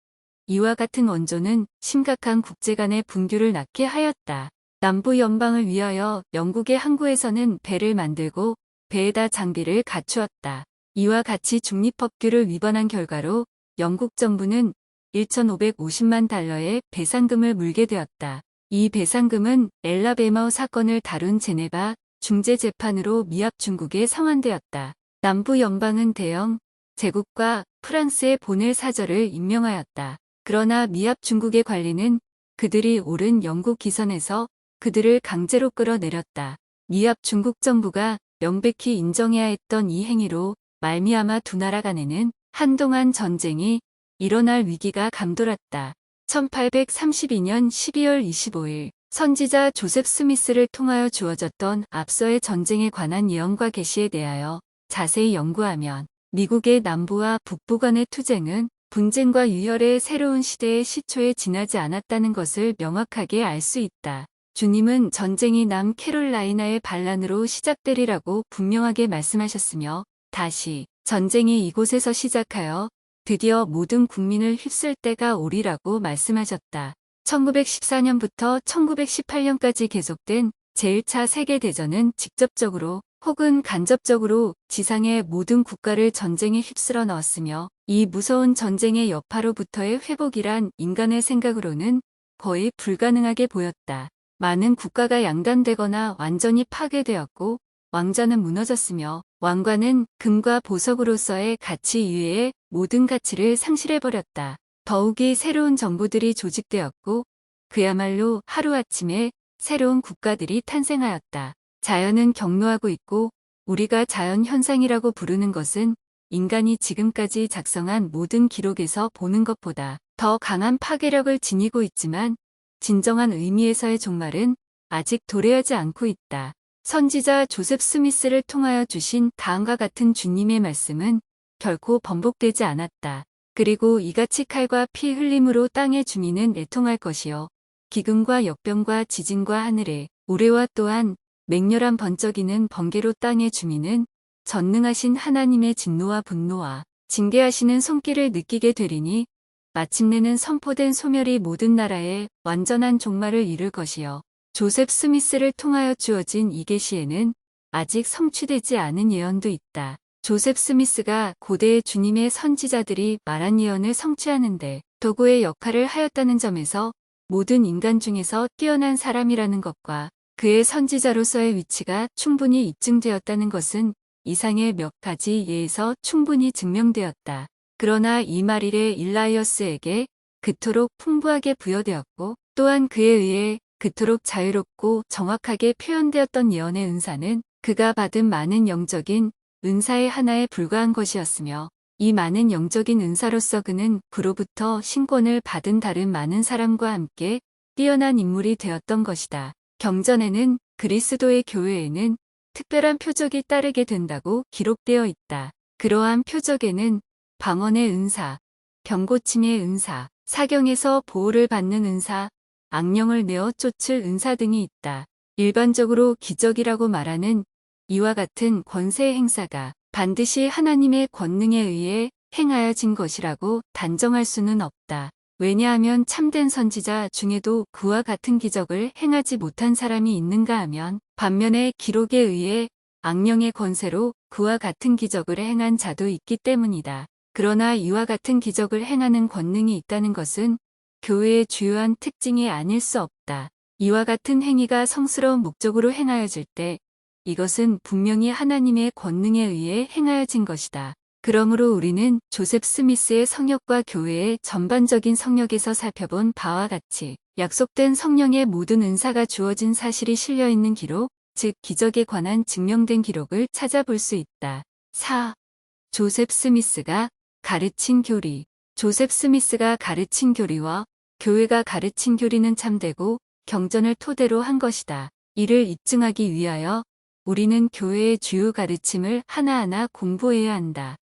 이와 같은 원조는 심각한 국제 간의 분규를 낳게 하였다. 남부 연방을 위하여 영국의 항구에서는 배를 만들고 배에다 장비를 갖추었다. 이와 같이 중립법규를 위반한 결과로 영국 정부는 1,550만 달러의 배상금을 물게 되었다. 이 배상금은 엘라베마우 사건을 다룬 제네바 중재재판으로 미합 중국에 상환되었다. 남부 연방은 대영 제국과 프랑스에 보낼 사절을 임명하였다. 그러나 미합 중국의 관리는 그들이 옳은 영국 기선에서 그들을 강제로 끌어내렸다. 미합 중국 정부가 명백히 인정해야 했던 이 행위로 말미암아 두 나라 간에는 한동안 전쟁이 일어날 위기가 감돌았다. 1832년 12월 25일 선지자 조셉 스미스를 통하여 주어졌던 앞서의 전쟁에 관한 예언과 계시에 대하여 자세히 연구하면 미국의 남부와 북부 간의 투쟁은 분쟁과 유혈의 새로운 시대의 시초에 지나지 않았다는 것을 명확하게 알 수 있다. 주님은 전쟁이 남캐롤라이나의 반란으로 시작되리라고 분명하게 말씀하셨으며 다시 전쟁이 이곳에서 시작하여 드디어 모든 국민을 휩쓸 때가 오리라고 말씀하셨다. 1914년부터 1918년까지 계속된 제1차 세계대전은 직접적으로 혹은 간접적으로 지상의 모든 국가를 전쟁에 휩쓸어 넣었으며 이 무서운 전쟁의 여파로부터의 회복이란 인간의 생각으로는 거의 불가능하게 보였다. 많은 국가가 양단되거나 완전히 파괴되었고 왕자는 무너졌으며 왕관은 금과 보석으로서의 가치 이외의 모든 가치를 상실해버렸다. 더욱이 새로운 정부들이 조직되었고 그야말로 하루아침에 새로운 국가들이 탄생하였다. 자연은 경로하고 있고 우리가 자연현상이라고 부르는 것은 인간이 지금까지 작성한 모든 기록에서 보는 것보다 더 강한 파괴력을 지니고 있지만 진정한 의미에서의 종말은 아직 도래하지 않고 있다. 선지자 조셉 스미스를 통하여 주신 다음과 같은 주님의 말씀은 결코 번복되지 않았다. 그리고 이같이 칼과 피 흘림으로 땅의 주민은 애통할 것이요. 기근과 역병과 지진과 하늘의 우레와 또한 맹렬한 번쩍이는 번개로 땅의 주민은 전능하신 하나님의 진노와 분노와 징계하시는 손길을 느끼게 되리니 마침내는 선포된 소멸이 모든 나라의 완전한 종말을 이룰 것이요. 조셉 스미스를 통하여 주어진 이 계시에는 아직 성취되지 않은 예언도 있다. 조셉 스미스가 고대의 주님의 선지자들이 말한 예언을 성취하는데 도구의 역할을 하였다는 점에서 모든 인간 중에서 뛰어난 사람이라는 것과 그의 선지자로서의 위치가 충분히 입증되었다는 것은 이상의 몇 가지 예에서 충분히 증명되었다. 그러나 이 말일에 일라이어스에게 그토록 풍부하게 부여되었고 또한 그에 의해 그토록 자유롭고 정확하게 표현되었던 예언의 은사는 그가 받은 많은 영적인 은사의 하나에 불과한 것이었으며 이 많은 영적인 은사로서 그는 그로부터 신권을 받은 다른 많은 사람과 함께 뛰어난 인물이 되었던 것이다. 경전에는 그리스도의 교회에는 특별한 표적이 따르게 된다고 기록되어 있다. 그러한 표적에는 방언의 은사, 병고침의 은사, 사경에서 보호를 받는 은사, 악령을 내어 쫓을 은사 등이 있다. 일반적으로 기적이라고 말하는 이와 같은 권세 행사가 반드시 하나님의 권능에 의해 행하여진 것이라고 단정할 수는 없다. 왜냐하면 참된 선지자 중에도 그와 같은 기적을 행하지 못한 사람이 있는가 하면 반면에 기록에 의해 악령의 권세로 그와 같은 기적을 행한 자도 있기 때문이다. 그러나 이와 같은 기적을 행하는 권능이 있다는 것은 교회의 주요한 특징이 아닐 수 없다. 이와 같은 행위가 성스러운 목적으로 행하여질 때 이것은 분명히 하나님의 권능에 의해 행하여진 것이다. 그러므로 우리는 조셉 스미스의 성역과 교회의 전반적인 성역에서 살펴본 바와 같이 약속된 성령의 모든 은사가 주어진 사실이 실려있는 기록, 즉 기적에 관한 증명된 기록을 찾아볼 수 있다. 4. 조셉 스미스가 가르친 교리. 조셉 스미스가 가르친 교리와 교회가 가르친 교리는 참되고 경전을 토대로 한 것이다. 이를 입증하기 위하여 우리는 교회의 주요 가르침을 하나하나 공부해야 한다.